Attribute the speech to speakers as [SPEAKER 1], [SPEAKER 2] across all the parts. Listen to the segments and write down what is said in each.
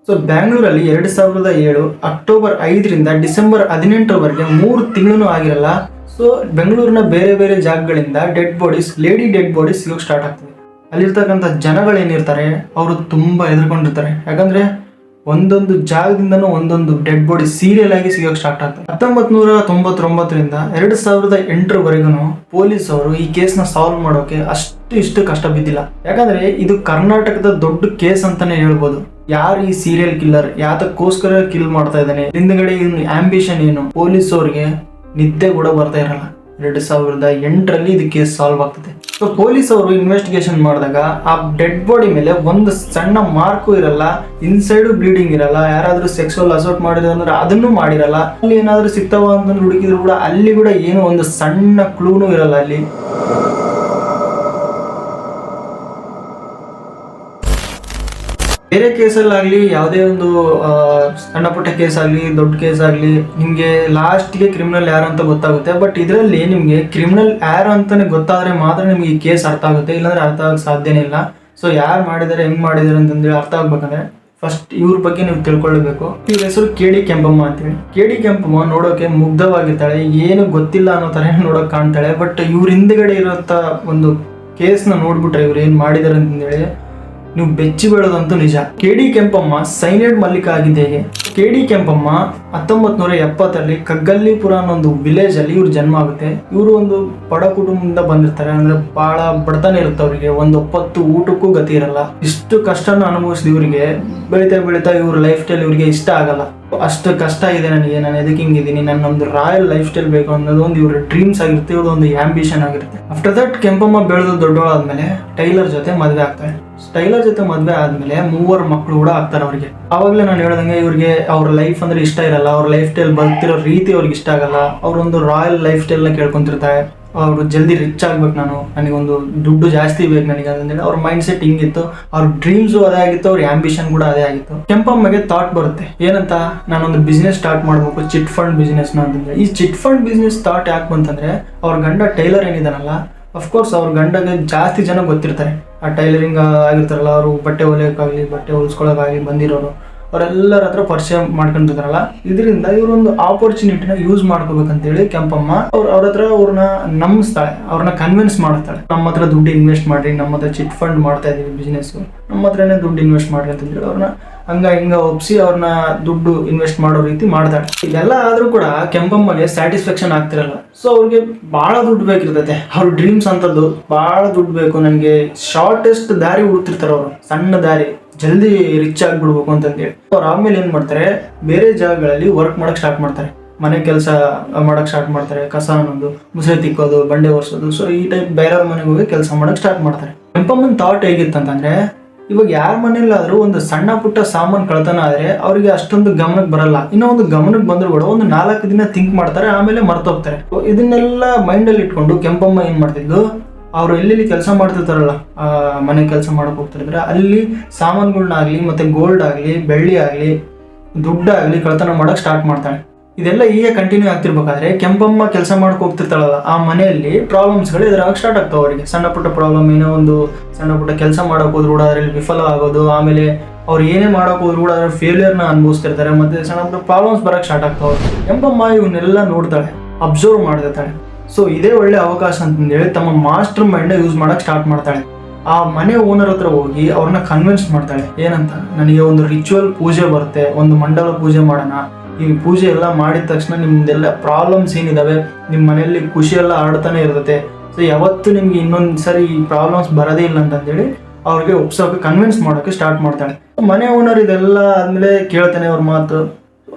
[SPEAKER 1] So ಬ್ಯಾಂಗ್ಳೂರಲ್ಲಿ 2007 October 5ರಿಂದ December 18ರವರೆಗೆ 3 ತಿಂಗಳು ಆಗಿರಲ್ಲ. ಸೊ ಬೆಂಗಳೂರಿನ ಬೇರೆ ಬೇರೆ ಜಾಗಗಳಿಂದ ಲೇಡಿ ಡೆಡ್ ಬಾಡೀಸ್ ಸಿಗೋಕೆ ಸ್ಟಾರ್ಟ್ ಆಗ್ತದೆ. ಅಲ್ಲಿರ್ತಕ್ಕಂಥ ಜನಗಳೇನಿರ್ತಾರೆ ಅವರು ತುಂಬ ಹೆದರ್ಕೊಂಡಿರ್ತಾರೆ. ಯಾಕಂದ್ರೆ ಒಂದೊಂದು ಜಾಗದಿಂದನೂ ಒಂದೊಂದು ಡೆಡ್ ಬಾಡಿ ಸೀರಿಯಲ್ ಆಗಿ ಸಿಗೋಕೆ ಸ್ಟಾರ್ಟ್ ಆಗ್ತದೆ. 1999ರಿಂದ 2008ರವರೆಗೂ ಪೊಲೀಸ್ ಅವರು ಈ ಕೇಸ್ನ ಸಾಲ್ವ್ ಮಾಡೋಕೆ ಇಷ್ಟು ಕಷ್ಟ ಬಿದ್ದಿಲ್ಲ. ಯಾಕಂದ್ರೆ ಇದು ಕರ್ನಾಟಕದ ದೊಡ್ಡ ಕೇಸ್ ಅಂತಾನೆ ಹೇಳ್ಬೋದು. ಯಾರು ಈ ಸೀರಿಯಲ್ ಕಿಲ್ಲರ್, ಯಾತಕ್ಕೋಸ್ಕರ ಕಿಲ್ ಮಾಡ್ತಾ ಇದ್ದಾನೆ, ಹಿಂದ್ಗಡೆ ಆಂಬಿಷನ್ ಏನು, ಪೊಲೀಸ್ ಅವ್ರಿಗೆ ನಿದ್ದೆ ಕೂಡ ಬರ್ತಾ ಇರಲ್ಲ. 2008ರಲ್ಲಿ ಇದು ಕೇಸ್ ಸಾಲ್ವ್ ಆಗ್ತದೆ. ಸೊ ಪೊಲೀಸ್ ಅವರು ಇನ್ವೆಸ್ಟಿಗೇಷನ್ ಮಾಡಿದಾಗ ಆ ಡೆಡ್ ಬಾಡಿ ಮೇಲೆ ಒಂದು ಸಣ್ಣ ಮಾರ್ಕು ಇರಲ್ಲ, ಇನ್ಸೈಡ್ ಬ್ಲೀಡಿಂಗ್ ಇರಲ್ಲ, ಯಾರಾದ್ರೂ ಸೆಕ್ಸುವಲ್ ಅಸಾಲ್ಟ್ ಮಾಡಿದ್ರು ಅಂದ್ರೆ ಅದನ್ನು ಮಾಡಿರಲ್ಲ. ಅಲ್ಲಿ ಏನಾದ್ರೂ ಸಿಗ್ತಾವ ಅಂತಂದ್ರೆ ಹುಡುಕಿದ್ರು ಕೂಡ ಅಲ್ಲಿ ಕೂಡ ಏನು ಒಂದು ಸಣ್ಣ ಕ್ಲೂನು ಇರಲ್ಲ. ಅಲ್ಲಿ ಬೇರೆ ಕೇಸಲ್ಲಾಗಲಿ, ಯಾವುದೇ ಒಂದು ಸಣ್ಣ ಪುಟ್ಟ ಕೇಸ್ ಆಗಲಿ, ದೊಡ್ಡ ಕೇಸ್ ಆಗಲಿ, ನಿಮಗೆ ಲಾಸ್ಟ್ಗೆ ಕ್ರಿಮಿನಲ್ ಯಾರು ಅಂತ ಗೊತ್ತಾಗುತ್ತೆ. ಬಟ್ ಇದರಲ್ಲಿ ನಿಮಗೆ ಕ್ರಿಮಿನಲ್ ಯಾರು ಅಂತಾನೆ ಗೊತ್ತಾದ್ರೆ ಮಾತ್ರ ನಿಮ್ಗೆ ಈ ಕೇಸ್ ಅರ್ಥ ಆಗುತ್ತೆ, ಇಲ್ಲಾಂದ್ರೆ ಅರ್ಥ ಆಗಕ್ಕೆ ಸಾಧ್ಯನೇ ಇಲ್ಲ. ಸೊ ಯಾರು ಮಾಡಿದ್ದಾರೆ, ಹೆಂಗ್ ಮಾಡಿದ್ದಾರೆ ಅಂತಂದೇಳಿ ಅರ್ಥ ಆಗ್ಬೇಕಂದ್ರೆ ಫಸ್ಟ್ ಇವ್ರ ಬಗ್ಗೆ ನೀವು ತಿಳ್ಕೊಳ್ಬೇಕು. ಇವ್ರ ಹೆಸರು KD ಕೆಂಪಮ್ಮ ಅಂತೇಳಿ. KD ಕೆಂಪಮ್ಮ ನೋಡೋಕೆ ಮುಗ್ಧವಾಗಿರ್ತಾಳೆ, ಏನು ಗೊತ್ತಿಲ್ಲ ಅನ್ನೋ ತರ ನೋಡೋಕೆ ಕಾಣ್ತಾಳೆ. ಬಟ್ ಇವ್ರ ಹಿಂದ್ಗಡೆ ಇರೋಂಥ ಒಂದು ಕೇಸ್ನ ನೋಡ್ಬಿಟ್ರೆ ಇವ್ರು ಏನ್ ಮಾಡಿದಾರೆ ಅಂತಂದೇಳಿ ನೀವು ಬೆಚ್ಚಿ ಬೀಳೋದಂತೂ ನಿಜ. KD ಕೆಂಪಮ್ಮ ಸೈನೈಡ್ ಮಲ್ಲಿಕ ಆಗಿದ್ದ ಹೇಗೆ? KD ಕೆಂಪಮ್ಮ 1970ರಲ್ಲಿ ಕಗ್ಗಲ್ಲಿಪುರ ಅನ್ನೋ ಒಂದು ವಿಲೇಜ್ ಅಲ್ಲಿ ಇವ್ರ ಜನ್ಮ ಆಗುತ್ತೆ. ಇವರು ಒಂದು ಬಡ ಕುಟುಂಬದಿಂದ ಬಂದಿರ್ತಾರೆ. ಅಂದ್ರೆ ಬಹಳ ಬಡತನ ಇರುತ್ತೆ ಅವರಿಗೆ, ಒಂದು ಒಪ್ಪತ್ತು ಊಟಕ್ಕೂ ಗತಿ ಇರಲ್ಲ. ಇಷ್ಟು ಕಷ್ಟನ ಅನುಭವಿಸಿದ ಇವರಿಗೆ ಬೆಳಿತಾ ಇವ್ರ ಲೈಫ್ ಸ್ಟೈಲ್ ಇವ್ರಿಗೆ ಇಷ್ಟ ಆಗಲ್ಲ. ಅಷ್ಟು ಕಷ್ಟ ಇದೆ ನನಗೆ, ನಾನು ಎದಕ್ಕೆ ಹಿಂಗಿದ್ದೀನಿ, ನನ್ನೊಂದು ರಾಯಲ್ ಲೈಫ್ ಸ್ಟೈಲ್ ಬೇಕು ಅನ್ನೋದು ಒಂದು ಇವ್ರ ಡ್ರೀಮ್ಸ್ ಆಗಿರುತ್ತೆ, ಇವ್ರದ್ದು ಒಂದು ಆಂಬಿಷನ್ ಆಗಿರುತ್ತೆ. ಆಫ್ಟರ್ ದಟ್ ಕೆಂಪಮ್ಮ ಬೆಳೆದು ದೊಡ್ಡವಳಾದ್ಮೇಲೆ ಟೈಲರ್ ಜೊತೆ ಮದುವೆ ಆಗ್ತಾರೆ. ಟೈಲರ್ ಜೊತೆ ಮದುವೆ ಆದ್ಮೇಲೆ 3 ಮಕ್ಕಳು ಕೂಡ ಆಗ್ತಾರೆ ಅವ್ರಿಗೆ. ಆವಾಗಲೇ ನಾನು ಹೇಳ್ದಂಗೆ ಇವ್ರಿಗೆ ಅವ್ರ ಲೈಫ್ ಅಂದ್ರೆ ಇಷ್ಟ ಇರಲ್ಲ, ಅವ್ರ ಲೈಫ್ ಸ್ಟೈಲ್ ಬದುಕ್ತಿರೋ ರೀತಿ ಅವ್ರಿಗೆ ಇಷ್ಟ ಆಗಲ್ಲ. ಅವ್ರೊಂದು ರಾಯಲ್ ಲೈಫ್ ಸ್ಟೈಲ್ ನ ಕೇಳ್ಕೊಂತಿರ್ತಾರೆ. ಅವರು ಜಲ್ದಿ ರಿಚ್ ಆಗ್ಬೇಕು, ನನಗೊಂದು ದುಡ್ಡು ಜಾಸ್ತಿ ಬೇಕು ನನಗೆ ಅಂತಂದೇಳಿ ಅವ್ರ ಮೈಂಡ್ ಸೆಟ್ ಹಿಂಗಿತ್ತು. ಅವ್ರ ಡ್ರೀಮ್ಸು ಅದೇ ಆಗಿತ್ತು, ಅವ್ರ ಆಂಬಿಷನ್ ಕೂಡ ಅದೇ ಆಗಿತ್ತು. ಕೆಂಪಮ್ಮಗೆ ಥಾಟ್ ಬರುತ್ತೆ ಏನಂತ, ನಾನೊಂದು ಬಿಸ್ನೆಸ್ ಸ್ಟಾರ್ಟ್ ಮಾಡ್ಬೇಕು, ಚಿಟ್ ಫಂಡ್ ಬಿಸ್ನೆಸ್ ಅಂತಂದ್ರೆ. ಈ ಚಿಟ್ ಫಂಡ್ ಬಿಸ್ನೆಸ್ ಥಾಟ್ ಯಾಕೆ ಬಂತಂದ್ರೆ ಅವ್ರ ಗಂಡ ಟೈಲರ್ ಏನಿದಾನಲ್ಲ, ಅಫ್ಕೋರ್ಸ್ ಅವ್ರ ಗಂಡಗೆ ಜಾಸ್ತಿ ಜನ ಗೊತ್ತಿರ್ತಾರೆ. ಆ ಟೈಲರಿಂಗ್ ಆಗಿರ್ತಾರಲ್ಲ, ಅವರು ಬಟ್ಟೆ ಹೊಲಿಯೋಕ್ಕಾಗಲಿ, ಬಟ್ಟೆ ಹೊಲಿಸ್ಕೊಳ್ಳೋಕ್ಕಾಗಲಿ ಬಂದಿರೋರು, ಅವರೆಲ್ಲರ ಹತ್ರ ಪರಿಚಯ ಮಾಡ್ಕೊಂಡಿರ್ತಾರಲ್ಲ. ಇದರಿಂದ ಇವರೊಂದು ಆಪರ್ಚುನಿಟಿನ ಯೂಸ್ ಮಾಡ್ಕೋಬೇಕಂತೇಳಿ ಕೆಂಪಮ್ಮ ಅವ್ರ ಹತ್ರ ಅವ್ರನ್ನ ನಂಬಿಸ್ತಾಳೆ, ಅವ್ರನ್ನ ಕನ್ವಿನ್ಸ್ ಮಾಡ್ತಾಳೆ. ನಮ್ಮ ಹತ್ರ ದುಡ್ಡು ಇನ್ವೆಸ್ಟ್ ಮಾಡ್ರಿ, ನಮ್ಮ ಹತ್ರ ಚಿಟ್ ಫಂಡ್ ಮಾಡ್ತಾ ಇದೀವಿ ಬಿಸ್ನೆಸ್, ನಮ್ಮ ಹತ್ರನೇ ದುಡ್ಡು ಇನ್ವೆಸ್ಟ್ ಮಾಡ್ರಿ ಅಂತಂದೇಳಿ ಅವ್ರನ್ನ ಹಿಂಗ ಒಪ್ಸಿ ಅವ್ರನ್ನ ದುಡ್ಡು ಇನ್ವೆಸ್ಟ್ ಮಾಡೋ ರೀತಿ ಮಾಡ್ತಾಳೆ. ಇದೆಲ್ಲ ಆದ್ರೂ ಕೂಡ ಕೆಂಪಮ್ಮಗೆ ಸ್ಯಾಟಿಸ್ಫ್ಯಾಕ್ಷನ್ ಆಗ್ತಿರಲ್ಲ. ಸೊ ಅವ್ರಿಗೆ ಬಹಳ ದುಡ್ಡು ಬೇಕಿರ್ತೈತೆ. ಅವ್ರ ಡ್ರೀಮ್ಸ್ ಅಂತದ್ದು ಬಹಳ ದುಡ್ಡು ಬೇಕು, ನನಗೆ ಶಾರ್ಟೆಸ್ಟ್ ದಾರಿ ಹುಡುಕ್ತಿರ್ತಾರೆ ಅವರು, ಸಣ್ಣ ದಾರಿ, ಜಲ್ದಿ ರಿಚ್ ಆಗಿಬಿಡ್ಬೇಕು ಅಂತಂದೇಳಿ. ಅವ್ರು ಆಮೇಲೆ ಏನ್ ಮಾಡ್ತಾರೆ, ಬೇರೆ ಜಾಗಗಳಲ್ಲಿ ವರ್ಕ್ ಮಾಡಕ್ ಸ್ಟಾರ್ಟ್ ಮಾಡ್ತಾರೆ, ಮನೆ ಕೆಲಸ ಮಾಡಕ್ ಸ್ಟಾರ್ಟ್ ಮಾಡ್ತಾರೆ. ಕಸ ಅನ್ನೋದು, ಮುಸರೆ ತಿಕ್ಕೋದು, ಬಂಡೆ ಒರೆಸೋದು. ಸೊ ಈ ಟೈಪ್ ಬೇರೆಯವ್ರ ಮನೆಗೆ ಹೋಗಿ ಕೆಲಸ ಮಾಡಕ್ ಸ್ಟಾರ್ಟ್ ಮಾಡ್ತಾರೆ. ಕೆಂಪಮ್ಮನ ಥಾಟ್ ಹೇಗಿತ್ತಂತಂದ್ರೆ, ಇವಾಗ ಯಾರ ಮನೇಲಾದ್ರೂ ಒಂದು ಸಣ್ಣ ಪುಟ್ಟ ಸಾಮಾನು ಕಳ್ತನ ಆದ್ರೆ ಅವ್ರಿಗೆ ಅಷ್ಟೊಂದು ಗಮನಕ್ಕೆ ಬರಲ್ಲ. ಇನ್ನೂ ಒಂದು ಗಮನಕ್ಕೆ ಬಂದ್ರು ಕೂಡ ಒಂದು 4 ದಿನ ಥಿಂಕ್ ಮಾಡ್ತಾರೆ, ಆಮೇಲೆ ಮರ್ತೋಗ್ತಾರೆ. ಇದನ್ನೆಲ್ಲ ಮೈಂಡ್ ಅಲ್ಲಿ ಇಟ್ಕೊಂಡು ಕೆಂಪಮ್ಮ ಏನ್ ಮಾಡ್ತಿದ್ಲು, ಅವ್ರು ಎಲ್ಲೆಲ್ಲಿ ಕೆಲಸ ಮಾಡ್ತಿರ್ತಾರಲ್ಲ, ಮನೆ ಕೆಲಸ ಮಾಡಕ್ ಹೋಗ್ತಿರ್ತಾರೆ, ಅಲ್ಲಿ ಸಾಮಾನುಗಳನ್ನಾಗ್ಲಿ, ಮತ್ತೆ ಗೋಲ್ಡ್ ಆಗ್ಲಿ, ಬೆಳ್ಳಿ ಆಗ್ಲಿ, ದುಡ್ಡಾಗ್ಲಿ ಕಳ್ತನ ಮಾಡಕ್ ಸ್ಟಾರ್ಟ್ ಮಾಡ್ತಾಳೆ. ಇದೆಲ್ಲ ಹೀಗೆ ಕಂಟಿನ್ಯೂ ಆಗ್ತಿರ್ಬೇಕಾದ್ರೆ ಕೆಂಪಮ್ಮ ಕೆಲಸ ಮಾಡಕ್ ಹೋಗ್ತಿರ್ತಾಳಲ್ಲ, ಆ ಮನೆಯಲ್ಲಿ ಪ್ರಾಬ್ಲಮ್ಸ್ಗಳು ಎದುರಾಗ ಸ್ಟಾರ್ಟ್ ಆಗ್ತಾವೆ ಅವರಿಗೆ. ಸಣ್ಣ ಪುಟ್ಟ ಪ್ರಾಬ್ಲಮ್, ಏನೋ ಒಂದು ಸಣ್ಣ ಪುಟ್ಟ ಕೆಲಸ ಮಾಡಕ್ ಹೋದ್ರು ಕೂಡ ಅದರಲ್ಲಿ ವಿಫಲ ಆಗೋದು, ಆಮೇಲೆ ಅವ್ರು ಏನೇ ಮಾಡಕ್ ಹೋದ್ರು ಕೂಡ ಅದ್ರ ಫೇಲಿಯರ್ನ ಅನುಭವಿಸ್ತಿರ್ತಾರೆ, ಮತ್ತೆ ಸಣ್ಣ ಪುಟ್ಟ ಪ್ರಾಬ್ಲಮ್ಸ್ ಬರಕ್ ಸ್ಟಾರ್ಟ್ ಆಗ್ತಾವೆ. ಕೆಂಪಮ್ಮ ಇವನ್ನೆಲ್ಲ ನೋಡ್ತಾಳೆ, ಅಬ್ಸರ್ವ್ ಮಾಡ್ತಿರ್ತಾಳೆ. ಸೊ ಇದೇ ಒಳ್ಳೆ ಅವಕಾಶ ಅಂತಂದೇಳಿ ತಮ್ಮ ಮಾಸ್ಟರ್ ಮೈಂಡ್ ಯೂಸ್ ಮಾಡಕ್ ಸ್ಟಾರ್ಟ್ ಮಾಡ್ತಾಳೆ. ಆ ಮನೆ ಓನರ್ ಹತ್ರ ಹೋಗಿ ಅವ್ರನ್ನ ಕನ್ವಿನ್ಸ್ ಮಾಡ್ತಾಳೆ. ಏನಂತ, ನನಗೆ ಒಂದು ರಿಚುವಲ್ ಪೂಜೆ ಬರುತ್ತೆ, ಒಂದು ಮಂಡಲ ಪೂಜೆ ಮಾಡೋಣ. ಈ ಪೂಜೆ ಎಲ್ಲ ಮಾಡಿದ ತಕ್ಷಣ ನಿಮ್ದೆಲ್ಲ ಪ್ರಾಬ್ಲಮ್ಸ್ ಏನಿದಾವೆ ನಿಮ್ಮ ಮನೆಯಲ್ಲಿ ಖುಷಿ ಎಲ್ಲ ಆಡ್ತಾನೆ ಇರ್ತದೆ. ಸೊ ಯಾವತ್ತು ನಿಮ್ಗೆ ಇನ್ನೊಂದು ಸರಿ ಈ ಪ್ರಾಬ್ಲಮ್ಸ್ ಬರೋದೇ ಇಲ್ಲ ಅಂತಂದೇಳಿ ಅವ್ರಿಗೆ ಒಪ್ಸೋಕೆ ಕನ್ವಿನ್ಸ್ ಮಾಡೋಕೆ ಸ್ಟಾರ್ಟ್ ಮಾಡ್ತಾಳೆ. ಮನೆ ಓನರ್ ಇದೆಲ್ಲ ಆದ್ಮೇಲೆ ಕೇಳ್ತಾನೆ ಅವ್ರ ಮಾತು,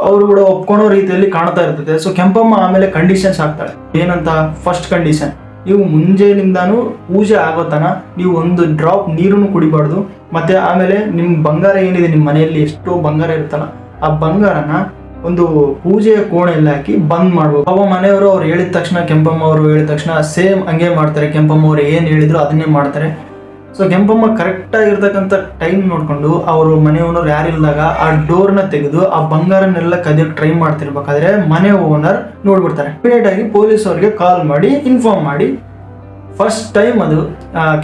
[SPEAKER 1] ಅವರು ಕೂಡ ಒಪ್ಕೊಳೋ ರೀತಿಯಲ್ಲಿ ಕಾಣ್ತಾ ಇರ್ತದೆ. ಸೊ ಕೆಂಪಮ್ಮ ಆಮೇಲೆ ಕಂಡೀಷನ್ಸ್ ಹಾಕ್ತಾಳೆ. ಏನಂತ, ಫಸ್ಟ್ ಕಂಡೀಷನ್, ನೀವು ಮುಂಜಾನಿಂದಾನು ಪೂಜೆ ಆಗೋತನ ನೀವು ಒಂದು ಡ್ರಾಪ್ ನೀರನ್ನು ಕುಡಿಬಾರ್ದು. ಮತ್ತೆ ಆಮೇಲೆ ನಿಮ್ಮ ಬಂಗಾರ ಏನಿದೆ, ನಿಮ್ಮ ಮನೆಯಲ್ಲಿ ಎಷ್ಟೋ ಬಂಗಾರ ಇರುತ್ತಲ್ಲ, ಆ ಬಂಗಾರನ ಒಂದು ಪೂಜೆಯ ಕೋಣೆಯಲ್ಲಿ ಹಾಕಿ ಬಂದ್ ಮಾಡ್ಬೇಕು. ಅವ ಮನೆಯವರು ಅವ್ರು ಹೇಳಿದ ತಕ್ಷಣ, ಕೆಂಪಮ್ಮ ಅವರು ಹೇಳಿದ ತಕ್ಷಣ ಸೇಮ್ ಹಂಗೆ ಮಾಡ್ತಾರೆ. ಕೆಂಪಮ್ಮ ಅವ್ರು ಏನ್ ಹೇಳಿದ್ರು ಅದನ್ನೇ ಮಾಡ್ತಾರೆ. ಸೊ ಕೆಂಪಮ್ಮ ಕರೆಕ್ಟ್ ಆಗಿರ್ತಕ್ಕಂಥ ಟೈಮ್ ನೋಡ್ಕೊಂಡು ಅವರು ಮನೆ ಓನರ್ ಯಾರಿಲ್ದಾಗ ಆ ಡೋರ್ನ ತೆಗೆದು ಆ ಬಂಗಾರನ್ನೆಲ್ಲ ಕದಿಯಕ್ಕೆ ಟ್ರೈ ಮಾಡ್ತಿರ್ಬೇಕಾದ್ರೆ ಮನೆ ಓನರ್ ನೋಡ್ಬಿಡ್ತಾರೆ. ಇಮಿಡಿಯೇಟ್ ಆಗಿ ಪೊಲೀಸ್ ಅವ್ರಿಗೆ ಕಾಲ್ ಮಾಡಿ ಇನ್ಫಾರ್ಮ್ ಮಾಡಿ ಫಸ್ಟ್ ಟೈಮ್ ಅದು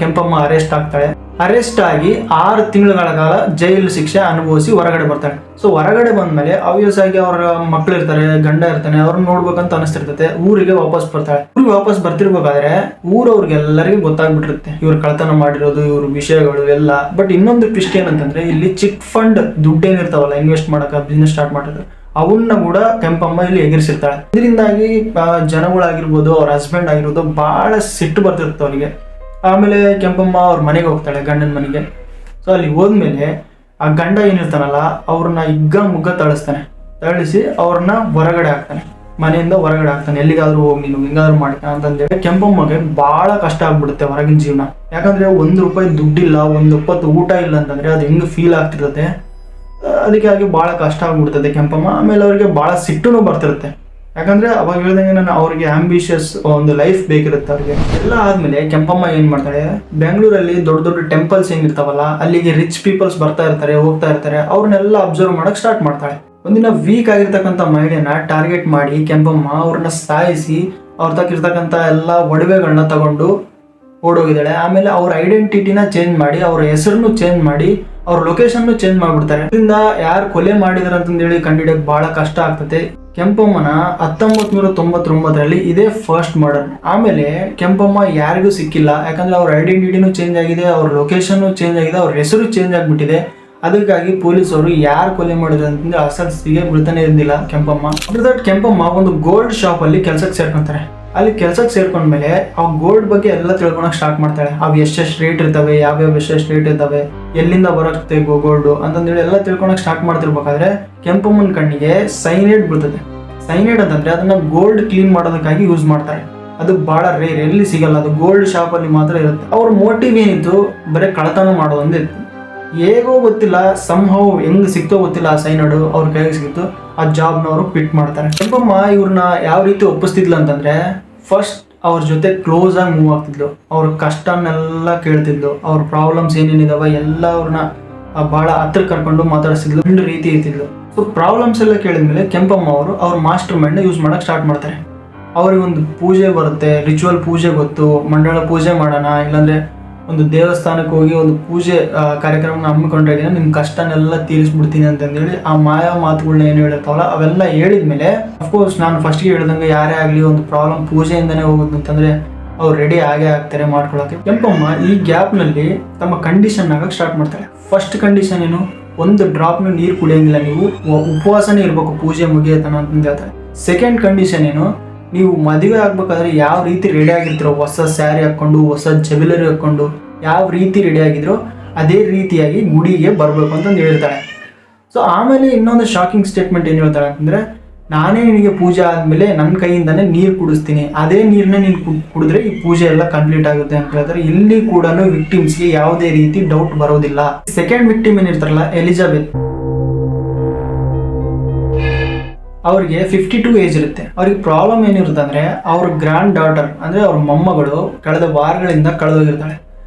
[SPEAKER 1] ಕೆಂಪಮ್ಮ ಅರೆಸ್ಟ್ ಆಗ್ತಾಳೆ. ಅರೆಸ್ಟ್ ಆಗಿ 6 ತಿಂಗಳ ಕಾಲ ಜೈಲು ಶಿಕ್ಷೆ ಅನುಭವಿಸಿ ಹೊರಗಡೆ ಬರ್ತಾಳೆ. ಸೊ ಹೊರಗಡೆ ಬಂದ್ಮೇಲೆ ಆಬ್ವಿಯಸ್ ಆಗಿ ಅವ್ರ ಮಕ್ಳು ಇರ್ತಾರೆ, ಗಂಡ ಇರ್ತಾನೆ, ಅವ್ರನ್ನ ನೋಡ್ಬೇಕಂತ ಅನಿಸ್ತಿರ್ತೈತೆ. ಊರಿಗೆ ವಾಪಸ್ ಬರ್ತಾಳೆ. ಊರಿಗೆ ವಾಪಸ್ ಬರ್ತಿರ್ಬೇಕಾದ್ರೆ ಊರವ್ರಿಗೆಲ್ಲರಿಗೂ ಗೊತ್ತಾಗ್ಬಿಟ್ಟಿರುತ್ತೆ ಇವ್ರು ಕಳ್ತನ ಮಾಡಿರೋದು, ಇವ್ರ ವಿಷಯಗಳು ಎಲ್ಲ. ಬಟ್ ಇನ್ನೊಂದು ಟ್ವಿಸ್ಟ್ ಏನಂತಂದ್ರೆ, ಇಲ್ಲಿ ಚಿಟ್ ಫಂಡ್ ದುಡ್ಡೇನಿರ್ತಾವಲ್ಲ ಇನ್ವೆಸ್ಟ್ ಮಾಡಕ, ಬಿಸ್ನೆಸ್ ಸ್ಟಾರ್ಟ್ ಮಾಡೋದು, ಅವನ್ನ ಕೂಡ ಕೆಂಪಮ್ಮ ಇಲ್ಲಿ ಎಗರಿಸಿರ್ತಾಳೆ. ಇದರಿಂದಾಗಿ ಜನಗಳಾಗಿರ್ಬೋದು, ಅವ್ರ ಹಸ್ಬೆಂಡ್ ಆಗಿರ್ಬೋದು ಬಹಳ ಸಿಟ್ಟು ಬರ್ತಿರುತ್ತೆ ಅವರಿಗೆ. ಆಮೇಲೆ ಕೆಂಪಮ್ಮ ಅವ್ರ ಮನೆಗೆ ಹೋಗ್ತಾಳೆ, ಗಂಡನ ಮನೆಗೆ. ಸೊ ಅಲ್ಲಿ ಹೋದ್ಮೇಲೆ ಆ ಗಂಡ ಏನಿರ್ತಾನಲ್ಲ ಅವ್ರನ್ನ ಮುಗ್ಗ ತಳಿಸ್ತಾನೆ. ತಳಿಸಿ ಅವ್ರನ್ನ ಹೊರಗಡೆ ಹಾಕ್ತಾನೆ, ಮನೆಯಿಂದ ಹೊರಗಡೆ ಹಾಕ್ತಾನೆ. ಎಲ್ಲಿಗಾದ್ರೂ ಹೋಗಿ ನೀನು ಹಿಂಗಾದ್ರೂ ಮಾಡ್ಕ ಅಂತಂದೇಳಿ ಕೆಂಪಮ್ಮಗೆ ಬಹಳ ಕಷ್ಟ ಆಗ್ಬಿಡುತ್ತೆ ಹೊರಗಿನ ಜೀವನ. ಯಾಕಂದ್ರೆ ₹1 ದುಡ್ಡಿಲ್ಲ, ಒಂದು ಹೊತ್ತು ಊಟ ಇಲ್ಲ ಅಂತಂದ್ರೆ ಅದು ಹೆಂಗ್ ಫೀಲ್ ಆಗ್ತಿರುತ್ತೆ. ಅದಕ್ಕಾಗಿ ಬಹಳ ಕಷ್ಟ ಆಗ್ಬಿಡ್ತದೆ ಕೆಂಪಮ್ಮ. ಆಮೇಲೆ ಅವ್ರಿಗೆ ಬಹಳ ಸಿಟ್ಟುನು ಬರ್ತಿರುತ್ತೆ. ಯಾಕಂದ್ರೆ ಅವಾಗ ಹೇಳ್ದಂಗೆ ಅವ್ರಿಗೆ ಆಂಬಿಷಿಯಸ್ ಒಂದು ಲೈಫ್ ಬೇಕಿರುತ್ತೆ ಅವ್ರಿಗೆ. ಎಲ್ಲ ಆದ್ಮೇಲೆ ಕೆಂಪಮ್ಮ ಏನ್ ಮಾಡ್ತಾಳೆ, ಬೆಂಗಳೂರಲ್ಲಿ ದೊಡ್ಡ ದೊಡ್ಡ ಟೆಂಪಲ್ಸ್ ಏನಿರ್ತಾವಲ್ಲ ಅಲ್ಲಿಗೆ ರಿಚ್ ಪೀಪಲ್ಸ್ ಬರ್ತಾ ಇರ್ತಾರೆ, ಹೋಗ್ತಾ ಇರ್ತಾರೆ, ಅವ್ರನ್ನೆಲ್ಲ ಅಬ್ಸರ್ವ್ ಮಾಡಕ್ ಸ್ಟಾರ್ಟ್ ಮಾಡ್ತಾಳೆ. ಒಂದಿನ ವೀಕ್ ಆಗಿರ್ತಕ್ಕಂಥ ಮಹಿಳೆನ ಟಾರ್ಗೆಟ್ ಮಾಡಿ ಕೆಂಪಮ್ಮ ಅವ್ರನ್ನ ಸಾಯಿಸಿ ಅವ್ರ ತಕ್ಕಿರ್ತಕ್ಕಂಥ ಎಲ್ಲ ಒಡವೆಗಳನ್ನ ತಗೊಂಡು ಓಡೋಗಿದ್ದಾಳೆ. ಆಮೇಲೆ ಅವ್ರ ಐಡೆಂಟಿಟಿನ ಚೇಂಜ್ ಮಾಡಿ, ಅವ್ರ ಹೆಸರನ್ನು ಚೇಂಜ್ ಮಾಡಿ, ಅವ್ರ ಲೊಕೇಶನ್ ಚೇಂಜ್ ಮಾಡ್ಬಿಡ್ತಾರೆ. ಇದರಿಂದ ಯಾರು ಕೊಲೆ ಮಾಡಿದಾರೆ ಅಂತಂದೇಳಿ ಕಂಡುಹಿಡಿಯಕ್ ಬಹಳ ಕಷ್ಟ ಆಗ್ತದೆ. ಕೆಂಪಮ್ಮನ 1999ರಲ್ಲಿ ಇದೇ ಫಸ್ಟ್ ಮರ್ಡರ್. ಆಮೇಲೆ ಕೆಂಪಮ್ಮ ಯಾರಿಗೂ ಸಿಕ್ಕಿಲ್ಲ, ಯಾಕಂದ್ರೆ ಅವ್ರ ಐಡೆಂಟಿಟಿನೂ ಚೇಂಜ್ ಆಗಿದೆ, ಅವ್ರ ಲೊಕೇಶನ್ ಚೇಂಜ್ ಆಗಿದೆ, ಅವ್ರ ಹೆಸರು ಚೇಂಜ್ ಆಗ್ಬಿಟ್ಟಿದೆ. ಅದಕ್ಕಾಗಿ ಪೊಲೀಸರು ಯಾರು ಕೊಲೆ ಮಾಡಿದ್ರು ಅಂತಂದ್ರೆ ಅಸಲ್ಸಿಗೆ ಬಿಡ್ತಾನೆ ಇದ್ದಿಲ್ಲ ಕೆಂಪಮ್ಮ. ಕೆಂಪಮ್ಮ ಒಂದು ಗೋಲ್ಡ್ ಶಾಪ್ ಅಲ್ಲಿ ಕೆಲ್ಸಕ್ಕೆ ಸೇರ್ಕೊಂತಾರೆ. ಅಲ್ಲಿ ಕೆಲ್ಸಕ್ಕೆ ಸೇರ್ಕೊಂಡ್ಮೇಲೆ ಆ ಗೋಲ್ಡ್ ಬಗ್ಗೆ ಎಲ್ಲ ತಿಳ್ಕೊಳಕ್ ಸ್ಟಾರ್ಟ್ ಮಾಡ್ತಾಳೆ. ಅವು ಎಷ್ಟೆಷ್ಟು ರೇಟ್ ಇರ್ತವೆ, ಯಾವ್ಯಾವ ಎಷ್ಟೆಷ್ಟು ರೇಟ್ ಇರ್ತವೆ, ಎಲ್ಲಿಂದ ಬರುತ್ತೆ ಗೋಲ್ಡ್ ಅಂತಂದೇಳಿ ಎಲ್ಲ ತಿಳ್ಕೊಳಕ್ ಸ್ಟಾರ್ಟ್ ಮಾಡ್ತಿರ್ಬೇಕಾದ್ರೆ ಕೆಂಪಮ್ಮನ ಕಣ್ಣಿಗೆ ಸೈನೈಡ್ ಬೀಳ್ತದೆ. ಸೈನೈಡ್ ಅಂತಂದ್ರೆ ಅದನ್ನ ಗೋಲ್ಡ್ ಕ್ಲೀನ್ ಮಾಡೋದಕ್ಕಾಗಿ ಯೂಸ್ ಮಾಡ್ತಾರೆ. ಅದು ಬಹಳ ರೇರ್, ಎಲ್ಲಿ ಸಿಗಲ್ಲ, ಅದು ಗೋಲ್ಡ್ ಶಾಪ್ ಅಲ್ಲಿ ಮಾತ್ರ ಇರುತ್ತೆ. ಅವ್ರ ಮೋಟಿವ್ ಏನಿತ್ತು, ಬರೀ ಕಳತನ ಮಾಡೋದೊಂದೇ ಇತ್ತು. ಹೇಗೋ ಗೊತ್ತಿಲ್ಲ, ಸಂಹೌ ಹೆಂಗ್ ಸಿಕ್ತೋ ಗೊತ್ತಿಲ್ಲ, ಆ ಸೈನೈಡ್ ಅವ್ರ ಕೈಗೆ ಸಿಕ್ತು. ಆ ಜಾಬ್ನ ಅವರು ಕ್ವಿಟ್ ಮಾಡ್ತಾರೆ. ಕೆಂಪಮ್ಮ ಇವ್ರನ್ನ ಯಾವ ರೀತಿ ಒಪ್ಪಿಸ್ತಿದ್ಲು ಅಂತಂದ್ರೆ, ಫಸ್ಟ್ ಅವ್ರ ಜೊತೆ ಕ್ಲೋಸ್ ಆಗಿ ಮೂವ್ ಆಗ್ತಿದ್ಲು, ಅವ್ರ ಕಷ್ಟನೆಲ್ಲ ಕೇಳ್ತಿದ್ಲು, ಅವ್ರ ಪ್ರಾಬ್ಲಮ್ಸ್ ಏನೇನಿದಾವ ಎಲ್ಲ ಅವ್ರನ್ನ ಬಹಳ ಹತ್ರ ಕರ್ಕೊಂಡು ಮಾತಾಡಿಸಿದ್ಲು, ಒಂದು ರೀತಿ ಇರ್ತಿದ್ಲು. ಸೊ ಪ್ರಾಬ್ಲಮ್ಸ್ ಎಲ್ಲ ಕೇಳಿದ್ಮೇಲೆ ಕೆಂಪಮ್ಮ ಅವರು ಅವ್ರ ಮಾಸ್ಟರ್ ಮೈಂಡ್ ಯೂಸ್ ಮಾಡಕ್ ಸ್ಟಾರ್ಟ್ ಮಾಡ್ತಾರೆ. ಅವ್ರಿಗೆ ಒಂದು ಪೂಜೆ ಬರುತ್ತೆ, ರಿಚುವಲ್ ಪೂಜೆ ಗೊತ್ತು, ಮಂಡಳ ಪೂಜೆ ಮಾಡೋಣ, ಇಲ್ಲಾಂದ್ರೆ ಒಂದು ದೇವಸ್ಥಾನಕ್ಕೆ ಹೋಗಿ ಒಂದು ಪೂಜೆ ಕಾರ್ಯಕ್ರಮ ಹಮ್ಮಿಕೊಂಡ್ರೆ ನಿಮ್ ಕಷ್ಟನೆಲ್ಲ ತೀರಿಸ್ಬಿಡ್ತೀನಿ ಅಂತಂದೇಳಿ ಆ ಮಾಯಾ ಮಾತುಗಳನ್ನ ಏನು ಹೇಳಿರ್ತಾವಲ್ಲ ಅವೆಲ್ಲ ಹೇಳಿದ್ಮೇಲೆ ಅಫ್ಕೋರ್ಸ್ ನಾನು ಫಸ್ಟ್ಗೆ ಹೇಳ್ದಂಗೆ ಯಾರೇ ಆಗಲಿ ಒಂದು ಪ್ರಾಬ್ಲಮ್ ಪೂಜೆಯಿಂದನೇ ಹೋಗುತ್ತೆ ಅಂತಂದ್ರೆ ಅವ್ರು ರೆಡಿ ಆಗೇ ಆಗ್ತಾರೆ ಮಾಡ್ಕೊಳಕ್ಕೆ. ಕೆಂಪಮ್ಮ ಈ ಗ್ಯಾಪ್ನಲ್ಲಿ ತಮ್ಮ ಕಂಡೀಷನ್ ಆಗಕ್ಕೆ ಸ್ಟಾರ್ಟ್ ಮಾಡ್ತಾರೆ. ಫಸ್ಟ್ ಕಂಡೀಷನ್ ಏನು, ಒಂದು ಡ್ರಾಪ್ನು ನೀರು ಕುಡಿಯೋಂಗಿಲ್ಲ, ನೀವು ಉಪವಾಸನೇ ಇರಬೇಕು ಪೂಜೆ ಮುಗಿಯತನ ಅಂತ ಹೇಳ್ತಾರೆ. ಸೆಕೆಂಡ್ ಕಂಡೀಷನ್ ಏನು, ನೀವು ಮದುವೆ ಆಗ್ಬೇಕಾದ್ರೆ ಯಾವ ರೀತಿ ರೆಡಿ ಆಗಿರ್ತೀರೋ, ಹೊಸ ಸ್ಯಾರಿ ಹಾಕ್ಕೊಂಡು, ಹೊಸ ಜ್ಯುವೆಲರಿ ಹಾಕ್ಕೊಂಡು ಯಾವ ರೀತಿ ರೆಡಿ ಆಗಿದ್ರೋ ಅದೇ ರೀತಿಯಾಗಿ ಗುಡಿಗೆ ಬರಬೇಕು ಅಂತಂದು ಹೇಳ್ತಾಳೆ. ಸೊ ಆಮೇಲೆ ಇನ್ನೊಂದು ಶಾಕಿಂಗ್ ಸ್ಟೇಟ್ಮೆಂಟ್ ಏನು ಹೇಳ್ತಾಳೆ ಅಂತಂದರೆ, ನಾನೇ ನಿನಗೆ ಪೂಜೆ ಆದಮೇಲೆ ನನ್ನ ಕೈಯಿಂದನೇ ನೀರು ಕುಡಿಸ್ತೀನಿ, ಅದೇ ನೀರನ್ನ ನೀನು ಕುಡಿದ್ರೆ ಈ ಪೂಜೆ ಎಲ್ಲ ಕಂಪ್ಲೀಟ್ ಆಗುತ್ತೆ ಅಂತ ಹೇಳ್ತಾರೆ. ಇಲ್ಲಿ ಕೂಡ ವಿಕ್ಟಿಮ್ಸ್ಗೆ ಯಾವುದೇ ರೀತಿ ಡೌಟ್ ಬರೋದಿಲ್ಲ. ಸೆಕೆಂಡ್ ವಿಕ್ಟಿಮ್ ಏನಿರ್ತಾರಲ್ಲ ಎಲಿಜಬೆತ್, ಅವ್ರಿಗೆ 52 ಏಜ್ ಇರುತ್ತೆ. ಅವ್ರಿಗೆ ಪ್ರಾಬ್ಲಮ್ ಏನಿರುತ್ತೆ ಅಂದರೆ ಅವ್ರ ಗ್ರ್ಯಾಂಡ್ ಡಾಟರ್ ಅಂದರೆ ಅವ್ರ ಮೊಮ್ಮಗಳು ಕಳೆದ ವಾರಗಳಿಂದ ಕಳೆದೋಗಿರ್ತಾಳೆ.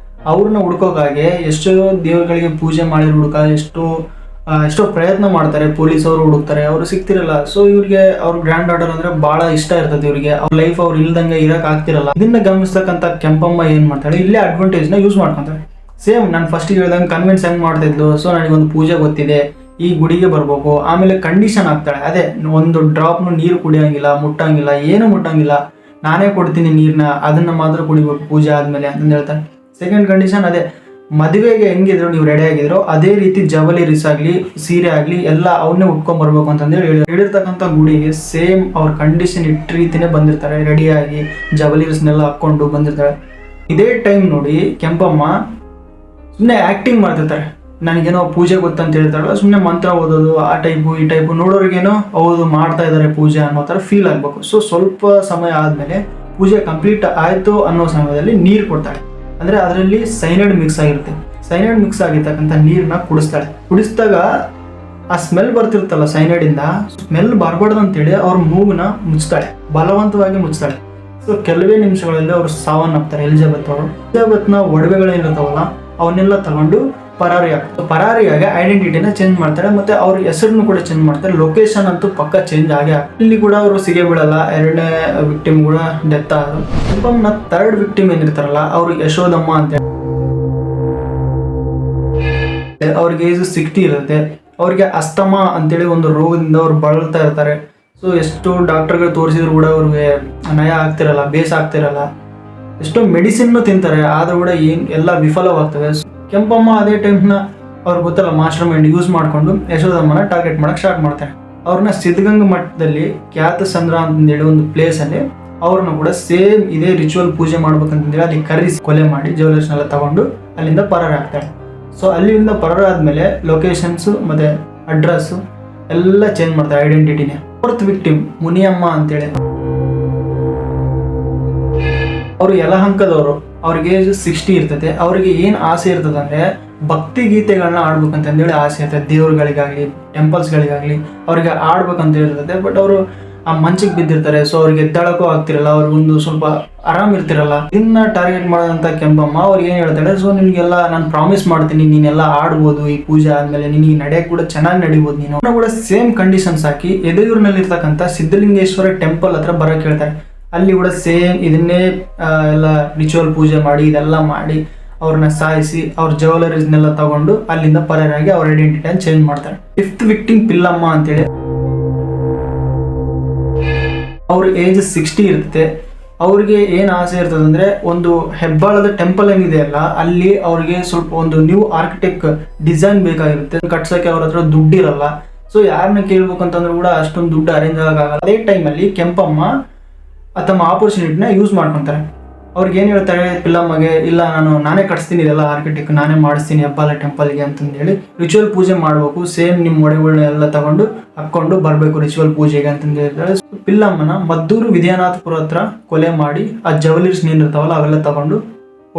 [SPEAKER 1] ಅವ್ರನ್ನ ಹುಡ್ಕೋಕ್ಕಾಗಿ ಎಷ್ಟೋ ದೇವರುಗಳಿಗೆ ಪೂಜೆ ಮಾಡಿ ಎಷ್ಟೋ ಪ್ರಯತ್ನ ಮಾಡ್ತಾರೆ, ಪೊಲೀಸವರು ಹುಡುಕ್ತಾರೆ, ಅವರು ಸಿಗ್ತಿರಲ್ಲ. ಸೊ ಇವ್ರಿಗೆ ಅವ್ರ ಗ್ರ್ಯಾಂಡ್ ಡಾಟರ್ ಅಂದ್ರೆ ಬಹಳ ಇಷ್ಟ ಇರ್ತದೆ ಇವ್ರಿಗೆ, ಅವ್ರ ಲೈಫ್ ಅವ್ರು ಇಲ್ದಂಗೆ ಇರಕ್ ಆಗ್ತಿರಲ್ಲ. ಇದನ್ನ ಗಮನಿಸ್ತಕ್ಕಂಥ ಕೆಂಪಮ್ಮ ಏನ್ ಮಾಡ್ತಾಳೆ, ಇಲ್ಲೇ ಅಡ್ವಾಂಟೇಜ್ನ ಯೂಸ್ ಮಾಡ್ಕೊಂತಾಳೆ. ಸೇಮ್ ನಾನು ಫಸ್ಟಿಗೆ ಹೇಳ್ದಂಗೆ ಕನ್ವಿನ್ಸ್ ಹೆಂಗ್ ಮಾಡ್ತಿದ್ಲು, ಸೊ ನನಗೊಂದು ಪೂಜೆ ಗೊತ್ತಿದೆ, ಈ ಗುಡಿಗೆ ಬರ್ಬೇಕು. ಆಮೇಲೆ ಕಂಡೀಷನ್ ಆಗ್ತಾಳೆ, ಅದೇ ಒಂದು ಡ್ರಾಪ್ನು ನೀರು ಕುಡಿಯೋಂಗಿಲ್ಲ, ಮುಟ್ಟಂಗಿಲ್ಲ, ಏನು ಮುಟ್ಟಂಗಿಲ್ಲ, ನಾನೇ ಕೊಡ್ತೀನಿ ನೀರನ್ನ, ಅದನ್ನ ಮಾತ್ರ ಕುಡಿಬೇಕು ಪೂಜೆ ಆದ್ಮೇಲೆ ಅಂತಂದು ಹೇಳ್ತಾಳೆ. ಸೆಕೆಂಡ್ ಕಂಡೀಷನ್ ಅದೇ, ಮದುವೆಗೆ ಹೆಂಗಿದ್ರು ನೀವು ರೆಡಿ ಆಗಿದ್ರು ಅದೇ ರೀತಿ ಜವಲರೀಸ್ ಆಗಲಿ, ಸೀರೆ ಆಗಲಿ ಎಲ್ಲ ಅವನ್ನೇ ಉಟ್ಕೊಂಡ್ ಬರ್ಬೇಕು ಅಂತಂದೇಳಿ ಹೇಳಿರ್ತಕ್ಕಂಥ ಗುಡಿಗೆ ಸೇಮ್ ಅವ್ರ ಕಂಡೀಷನ್ ಇಟ್ಟ ರೀತಿನೇ ಬಂದಿರ್ತಾರೆ, ರೆಡಿಯಾಗಿ ಜವಲರೀಸ್ನೆಲ್ಲ ಹಾಕ್ಕೊಂಡು ಬಂದಿರ್ತಾರೆ. ಇದೇ ಟೈಮ್ ನೋಡಿ ಕೆಂಪಮ್ಮ ಸುಮ್ಮನೆ ಆ್ಯಕ್ಟಿಂಗ್ ಮಾಡ್ತಿರ್ತಾರೆ. ನನಗೇನೋ ಪೂಜೆ ಗೊತ್ತಂತ ಹೇಳ್ತಾರಲ್ಲ, ಸುಮ್ಮನೆ ಮಂತ್ರ ಓದೋದು ಆ ಟೈಪು ಈ ಟೈಪು, ನೋಡೋರಿಗೇನೋ ಹೌದು ಮಾಡ್ತಾ ಇದ್ದಾರೆ ಪೂಜೆ ಅನ್ನೋ ಥರ ಫೀಲ್ ಆಗಬೇಕು. ಸೊ ಸ್ವಲ್ಪ ಸಮಯ ಆದಮೇಲೆ ಪೂಜೆ ಕಂಪ್ಲೀಟ್ ಆಯಿತು ಅನ್ನೋ ಸಮಯದಲ್ಲಿ ನೀರು ಕೊಡ್ತಾಳೆ. ಅಂದರೆ ಅದರಲ್ಲಿ ಸೈನೈಡ್ ಮಿಕ್ಸ್ ಆಗಿರುತ್ತೆ. ಸೈನೈಡ್ ಮಿಕ್ಸ್ ಆಗಿರ್ತಕ್ಕಂಥ ನೀರನ್ನ ಕುಡಿಸ್ತಾಳೆ. ಕುಡಿಸಿದಾಗ ಆ ಸ್ಮೆಲ್ ಬರ್ತಿರ್ತಲ್ಲ ಸೈನೈಡಿಂದ, ಸ್ಮೆಲ್ ಬರಬಾರ್ದು ಅಂತೇಳಿ ಅವ್ರ ಮೂಗನ್ನ ಮುಚ್ತಾಳೆ, ಬಲವಂತವಾಗಿ ಮುಚ್ತಾಳೆ. ಸೊ ಕೆಲವೇ ನಿಮಿಷಗಳಲ್ಲಿ ಅವರು ಸಾವನ್ನಪ್ತಾರೆ ಎಲಿಜಬೆತ್ ಅವರು. ಎಲಿಜಬೆತ್ನ ಒಡವೆಗಳೇನಿರ್ತಾವಲ್ಲ ಅವನ್ನೆಲ್ಲ ತಗೊಂಡು ಪರಾರಿಯಾಗಿ ಐಡೆಂಟಿಟಿನ ಚೇಂಜ್ ಮಾಡ್ತಾರೆ, ಮತ್ತೆ ಅವ್ರ ಹೆಸರನ್ನು ಕೂಡ ಚೇಂಜ್ ಮಾಡ್ತಾರೆ. ಲೊಕೇಶನ್ ಅಂತೂ ಪಕ್ಕ ಚೇಂಜ್ ಆಗೇ ಇಲ್ಲಿ ಕೂಡ ಅವರು ಸಿಗೇ ಬಿಡಲ್ಲ. ಎರಡನೇ ವಿಕ್ಟಿಮ್ ಕೂಡ ಡೆತ್ ಆದ್ರು. ಕೆಂಪಮ್ಮನ ಥರ್ಡ್ ವಿಕ್ಟಿಮ್ ಏನಿರ್ತಾರಲ್ಲ ಅವ್ರು ಯಶೋದಮ್ಮ ಅಂತ. ಅವ್ರಿಗೆ ಏಜ್ 60 ಇರುತ್ತೆ. ಅವ್ರಿಗೆ ಅಸ್ತಮಾ ಅಂತೇಳಿ ಒಂದು ರೋಗದಿಂದ ಅವ್ರು ಬಳಲ್ತಾ ಇರ್ತಾರೆ. ಸೊ ಎಷ್ಟು ಡಾಕ್ಟರ್ಗಳು ತೋರಿಸಿದ್ರು ಕೂಡ ಅವ್ರಿಗೆ ನಯ ಆಗ್ತಿರಲ್ಲ, ಬೇಸ್ ಆಗ್ತಿರಲ್ಲ. ಎಷ್ಟೋ ಮೆಡಿಸಿನ್ನು ತಿಂತಾರೆ, ಆದ್ರೂ ಕೂಡ ಎಲ್ಲ ವಿಫಲವಾಗ್ತವೆ. ಕೆಂಪಮ್ಮ ಅದೇ ಟೈಮ್ನ ಅವ್ರಿಗೆ ಗೊತ್ತಲ್ಲ, ಮಾಸ್ಟರ್ ಮೈಂಡ್ ಯೂಸ್ ಮಾಡಿಕೊಂಡು ಯಶೋದಮ್ಮನ ಟಾರ್ಗೆಟ್ ಮಾಡಕ್ಕೆ ಸ್ಟಾರ್ಟ್ ಮಾಡ್ತಾರೆ. ಅವ್ರನ್ನ ಸಿದ್ಧಗಂಗಾ ಮಠದಲ್ಲಿ ಖ್ಯಾತಸಂದ್ರ ಅಂತಂದೇಳಿ ಒಂದು ಪ್ಲೇಸಲ್ಲಿ ಅವ್ರನ್ನ ಕೂಡ ಸೇಮ್ ಇದೇ ರಿಚುವಲ್ ಪೂಜೆ ಮಾಡ್ಬೇಕಂತಂದೇಳಿ ಅಲ್ಲಿ ಕರೆಸಿ ಕೊಲೆ ಮಾಡಿ ಜ್ಯುವೆಲರ್ಸ್ನೆಲ್ಲ ತಗೊಂಡು ಅಲ್ಲಿಂದ ಪರಾರಾಗ್ತಾರೆ. ಸೊ ಅಲ್ಲಿಂದ ಪರಾರಾದ್ಮೇಲೆ ಲೊಕೇಶನ್ಸು ಮತ್ತು ಅಡ್ರೆಸ್ಸು ಎಲ್ಲ ಚೇಂಜ್ ಮಾಡ್ತಾರೆ, ಐಡೆಂಟಿಟಿನೇ. 4th ವಿಕ್ಟಿಮ್ ಮುನಿಯಮ್ಮ ಅಂತೇಳಿ, ಅವರು ಯಲಹಂಕದವರು. ಅವ್ರಿಗೆ ಏಜ್ 60 ಇರ್ತದೆ. ಅವ್ರಿಗೆ ಏನು ಆಸೆ ಇರ್ತದೆ ಅಂದರೆ ಭಕ್ತಿ ಗೀತೆಗಳನ್ನ ಆಡ್ಬೇಕಂತಂದೇಳಿ ಆಸೆ ಇರ್ತದೆ. ದೇವ್ರುಗಳಿಗಾಗಲಿ ಟೆಂಪಲ್ಸ್ಗಳಿಗಾಗಲಿ ಅವ್ರಿಗೆ ಆಡ್ಬೇಕಂತ ಇರ್ತದೆ. ಬಟ್ ಅವರು ಆ ಮಂಚಿಗೆ ಬಿದ್ದಿರ್ತಾರೆ. ಸೊ ಅವ್ರಿಗೆ ಎದ್ದಾಳಕ್ಕೂ ಆಗ್ತಿರಲ್ಲ, ಅವ್ರಿಗೊಂದು ಸ್ವಲ್ಪ ಆರಾಮ್ ಇರ್ತಿರಲ್ಲ. ಇದನ್ನ ಟಾರ್ಗೆಟ್ ಮಾಡೋದಂತ ಕೆಂಪಮ್ಮ ಅವ್ರಿಗೆ ಏನು ಹೇಳ್ತಾಳೆ, ಸೊ ನಿನಗೆಲ್ಲ ನಾನು ಪ್ರಾಮಿಸ್ ಮಾಡ್ತೀನಿ, ನೀನೆಲ್ಲ ಆಡ್ಬೋದು ಈ ಪೂಜೆ ಆದಮೇಲೆ, ನಿನಗೆ ನಡೆಯಕ್ಕೆ ಕೂಡ ಚೆನ್ನಾಗಿ ನಡಿಬೋದು. ನೀನು ಕೂಡ ಸೇಮ್ ಕಂಡೀಷನ್ಸ್ ಹಾಕಿ ಎದೆಯೂರಿನಲ್ಲಿರ್ತಕ್ಕಂಥ ಸಿದ್ಧಲಿಂಗೇಶ್ವರ ಟೆಂಪಲ್ ಹತ್ರ ಬರೋಕ್ಕೆ ಹೇಳ್ತಾರೆ. ಅಲ್ಲಿ ಕೂಡ ಸೇಮ್ ಇದನ್ನೇ ಎಲ್ಲ ರಿಚುವಲ್ ಪೂಜೆ ಮಾಡಿ ಇದೆಲ್ಲ ಮಾಡಿ ಅವ್ರನ್ನ ಸಾಯಿಸಿ ಅವ್ರ ಜ್ಯುವೆಲರೀಸ್ನೆಲ್ಲ ತಗೊಂಡು ಅಲ್ಲಿಂದ ಪರಾರಾಗಿ ಅವ್ರ ಐಡೆಂಟಿಟಿಯನ್ನು ಚೇಂಜ್ ಮಾಡ್ತಾರೆ. 5th ವಿಕ್ಟಿಮ್ ಪಿಲ್ಲಮ್ಮ ಅಂತೇಳಿ, ಅವ್ರ ಏಜ್ 60 ಇರುತ್ತೆ. ಅವ್ರಿಗೆ ಏನು ಆಸೆ ಇರ್ತದೆ ಅಂದರೆ ಒಂದು ಹೆಬ್ಬಾಳದ ಟೆಂಪಲ್ ಏನಿದೆಯಲ್ಲ ಅಲ್ಲಿ ಅವ್ರಿಗೆ ಸ್ವಲ್ಪ ಒಂದು ನ್ಯೂ ಆರ್ಕಿಟೆಕ್ಟ್ ಡಿಸೈನ್ ಬೇಕಾಗಿರುತ್ತೆ. ಕಟ್ಸೋಕ್ಕೆ ಅವ್ರ ಹತ್ರ ದುಡ್ಡಿರಲ್ಲ. ಸೊ ಯಾರನ್ನ ಕೇಳ್ಬೇಕಂತಂದ್ರೂ ಕೂಡ ಅಷ್ಟೊಂದು ದುಡ್ಡು ಅರೇಂಜ್ ಆಗೋಕ್ಕಾಗಲ್ಲ. ಅದೇ ಟೈಮಲ್ಲಿ ಕೆಂಪಮ್ಮ ತಮ್ಮ ಆಪರ್ಚುನಿಟಿನ ಯೂಸ್ ಮಾಡ್ಕೊತಾರೆ. ಅವ್ರಿಗೆ ಏನು ಹೇಳ್ತಾರೆ ಪಿಲ್ಲಮ್ಮಗೆ, ಇಲ್ಲ ನಾನೇ ಕಟ್ಸ್ತೀನಿ, ಇದೆಲ್ಲ ಆರ್ಕಿಟೆಕ್ಟ್ ನಾನೇ ಮಾಡಿಸ್ತೀನಿ ಹೆಬ್ಬಾಳ ಟೆಂಪಲ್ಗೆ ಅಂತಂದೇಳಿ. ರಿಚುವಲ್ ಪೂಜೆ ಮಾಡಬೇಕು, ಸೇಮ್ ನಿಮ್ಮ ಒಡೆಗಳನ್ನ ಎಲ್ಲ ತಗೊಂಡು ಹಾಕ್ಕೊಂಡು ಬರಬೇಕು ರಿಚುವಲ್ ಪೂಜೆಗೆ ಅಂತಂದು ಹೇಳ್ತಾರೆ. ಪಿಲ್ಲಮ್ಮನ ಮದ್ದೂರು ವಿದ್ಯಾನಾಥಪುರ ಹತ್ರ ಕೊಲೆ ಮಾಡಿ ಆ ಜ್ಯುವೆಲರೀಸ್ ಏನಿರ್ತಾವಲ್ಲ ಅವೆಲ್ಲ ತಗೊಂಡು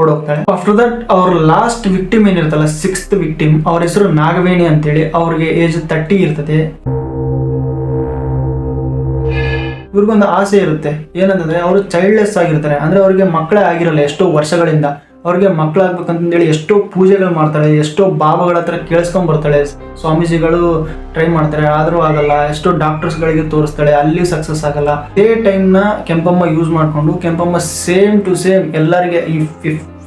[SPEAKER 1] ಓಡೋಗ್ತಾಳೆ. ಆಫ್ಟರ್ ದಟ್ ಅವ್ರ ಲಾಸ್ಟ್ ವಿಕ್ಟಿಮ್ ಏನಿರ್ತಲ್ಲ 6th ವಿಕ್ಟಿಮ್, ಅವ್ರ ಹೆಸರು ನಾಗವೇಣಿ ಅಂತೇಳಿ. ಅವ್ರಿಗೆ ಏಜ್ 30 ಇರ್ತದೆ. ಇವ್ರಿಗೊಂದು ಆಸೆ ಇರುತ್ತೆ ಏನಂತಂದ್ರೆ ಅವರು ಚೈಲ್ಡ್ಲೆಸ್ ಆಗಿರ್ತಾರೆ. ಅಂದ್ರೆ ಅವ್ರಿಗೆ ಮಕ್ಕಳೇ ಆಗಿರಲ್ಲ ಎಷ್ಟೋ ವರ್ಷಗಳಿಂದ. ಅವ್ರಿಗೆ ಮಕ್ಕಳಾಗ್ಬೇಕಂತೇಳಿ ಎಷ್ಟೋ ಪೂಜೆಗಳು ಮಾಡ್ತಾಳೆ, ಎಷ್ಟೋ ಬಾಬಾಗಳ ಹತ್ರ ಕೇಳಿಸ್ಕೊಂಡ್ ಬರ್ತಾಳೆ. ಸ್ವಾಮೀಜಿಗಳು ಟ್ರೈ ಮಾಡ್ತಾರೆ, ಆದ್ರೂ ಆಗಲ್ಲ. ಎಷ್ಟೋ ಡಾಕ್ಟರ್ಸ್ಗಳಿಗೆ ತೋರಿಸ್ತಾಳೆ, ಅಲ್ಲಿ ಸಕ್ಸಸ್ ಆಗಲ್ಲ. ಅದೇ ಟೈಮ್ನ ಕೆಂಪಮ್ಮ ಯೂಸ್ ಮಾಡ್ಕೊಂಡು ಕೆಂಪಮ್ಮ ಸೇಮ್ ಟು ಸೇಮ್ ಎಲ್ಲರಿಗೆ ಈ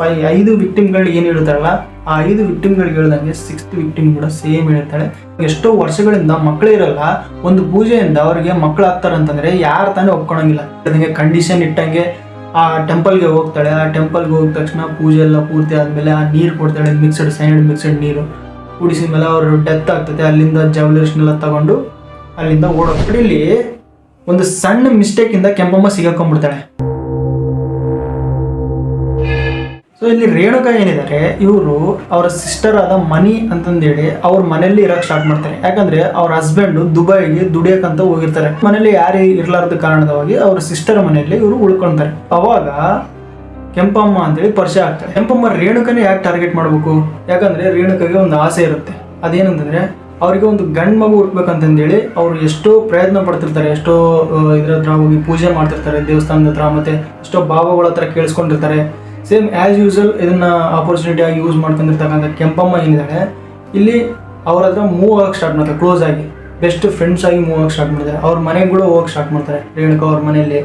[SPEAKER 1] 5 ವಿಕ್ಟಿಮ್ಗಳಿಗೆ ಏನು ಹೇಳ್ತಾರಲ್ಲ ಆ 5 ವಿಕ್ಟಿಮ್ಗಳಿಗೆ ಹೇಳ್ದಂಗೆ 6th ವಿಕ್ಟಿಮ್ ಕೂಡ ಸೇಮ್ ಹೇಳ್ತಾಳೆ. ಎಷ್ಟೋ ವರ್ಷಗಳಿಂದ ಮಕ್ಕಳೇ ಇರಲ್ಲ, ಒಂದು ಪೂಜೆಯಿಂದ ಅವ್ರಿಗೆ ಮಕ್ಕಳಾಗ್ತಾರಂತಂದ್ರೆ ಯಾರು ತಾನೇ ಒಪ್ಕೊಳಂಗಿಲ್ಲ. ಅದಕ್ಕೆ ಕಂಡೀಷನ್ ಇಟ್ಟಂಗೆ ಆ ಟೆಂಪಲ್ಗೆ ಹೋಗ್ತಾಳೆ. ಆ ಟೆಂಪಲ್ಗೆ ಹೋಗಿದ ತಕ್ಷಣ ಪೂಜೆ ಎಲ್ಲ ಪೂರ್ತಿ ಆದಮೇಲೆ ಆ ನೀರು ಕೊಡ್ತಾಳೆ, ಮಿಕ್ಸಡ್ ನೀರು ಕುಡಿಸಿದ ಮೇಲೆ ಅವರು ಡೆತ್ ಆಗ್ತದೆ. ಅಲ್ಲಿಂದ ಜ್ಯುವೆಲರ್ಸ್ನೆಲ್ಲ ತಗೊಂಡು ಅಲ್ಲಿಂದ ಓಡೋಗ್ತಾರೆ. ಇಲ್ಲಿ ಒಂದು ಸಣ್ಣ ಮಿಸ್ಟೇಕಿಂದ ಕೆಂಪಮ್ಮ ಸಿಗಾಕೊಂಡ್ಬಿಡ್ತಾಳೆ. ಸೊ ಇಲ್ಲಿ ರೇಣುಕಾ ಏನಿದ್ದಾರೆ ಇವರು ಅವರ ಸಿಸ್ಟರ್ ಆದ ಮನಿ ಅಂತಂದೇಳಿ ಅವ್ರ ಮನೆಯಲ್ಲಿ ಇರಕ್ಕೆ ಸ್ಟಾರ್ಟ್ ಮಾಡ್ತಾರೆ. ಯಾಕಂದ್ರೆ ಅವ್ರ ಹಸ್ಬೆಂಡ್ ದುಬೈಗೆ ದುಡಿಯಕ್ಕಂತ ಹೋಗಿರ್ತಾರೆ. ಮನೇಲಿ ಯಾರು ಇರ್ಲಾರ್ದ ಕಾರಣದವಾಗಿ ಅವ್ರ ಸಿಸ್ಟರ್ ಮನೆಯಲ್ಲಿ ಇವರು ಉಳ್ಕೊಳ್ತಾರೆ. ಅವಾಗ ಕೆಂಪಮ್ಮ ಅಂತೇಳಿ ಪರಿಚಯ ಆಗ್ತಾರೆ. ಕೆಂಪಮ್ಮ ರೇಣುಕನೇ ಯಾಕೆ ಟಾರ್ಗೆಟ್ ಮಾಡಬೇಕು? ಯಾಕಂದ್ರೆ ರೇಣುಕಾಗೆ ಒಂದು ಆಸೆ ಇರುತ್ತೆ. ಅದೇನಂತಂದ್ರೆ ಅವರಿಗೆ ಒಂದು ಗಂಡು ಮಗು ಹುಟ್ಬೇಕಂತಂದೇಳಿ ಅವ್ರು ಎಷ್ಟೋ ಪ್ರಯತ್ನ ಪಡ್ತಿರ್ತಾರೆ. ಎಷ್ಟೋ ಇದ್ರ ಹತ್ರ ಹೋಗಿ ಪೂಜೆ ಮಾಡ್ತಿರ್ತಾರೆ, ದೇವಸ್ಥಾನದ ಹತ್ರ, ಮತ್ತೆ ಎಷ್ಟೋ ಬಾಬಾಗಳ ಹತ್ರ ಕೇಳಿಸ್ಕೊಂಡಿರ್ತಾರೆ. ಸೇಮ್ ಆ್ಯಸ್ ಯೂಸಲ್ ಇದನ್ನ ಆಪರ್ಚುನಿಟಿ ಆಗಿ ಯೂಸ್ ಮಾಡ್ಕೊಂಡಿರ್ತಕ್ಕಂಥ ಕೆಂಪಮ್ಮ ಏನಿದ್ದಾಳೆ ಇಲ್ಲಿ ಅವ್ರ ಹತ್ರ ಮೂವ್ ಆಗಕ್ಕೆ ಸ್ಟಾರ್ಟ್ ಮಾಡ್ತಾರೆ. ಕ್ಲೋಸ್ ಆಗಿ ಬೆಸ್ಟ್ ಫ್ರೆಂಡ್ಸ್ ಆಗಿ ಮೂವ್ ಆಗಕ್ಕೆ ಸ್ಟಾರ್ಟ್ ಮಾಡ್ತಾರೆ. ಅವ್ರ ಮನೆಗೆ ಕೂಡ ಹೋಗಕ್ಕೆ ಸ್ಟಾರ್ಟ್ ಮಾಡ್ತಾರೆ ರೇಣುಕಾ ಅವ್ರ ಮನೆಯಲ್ಲಿ.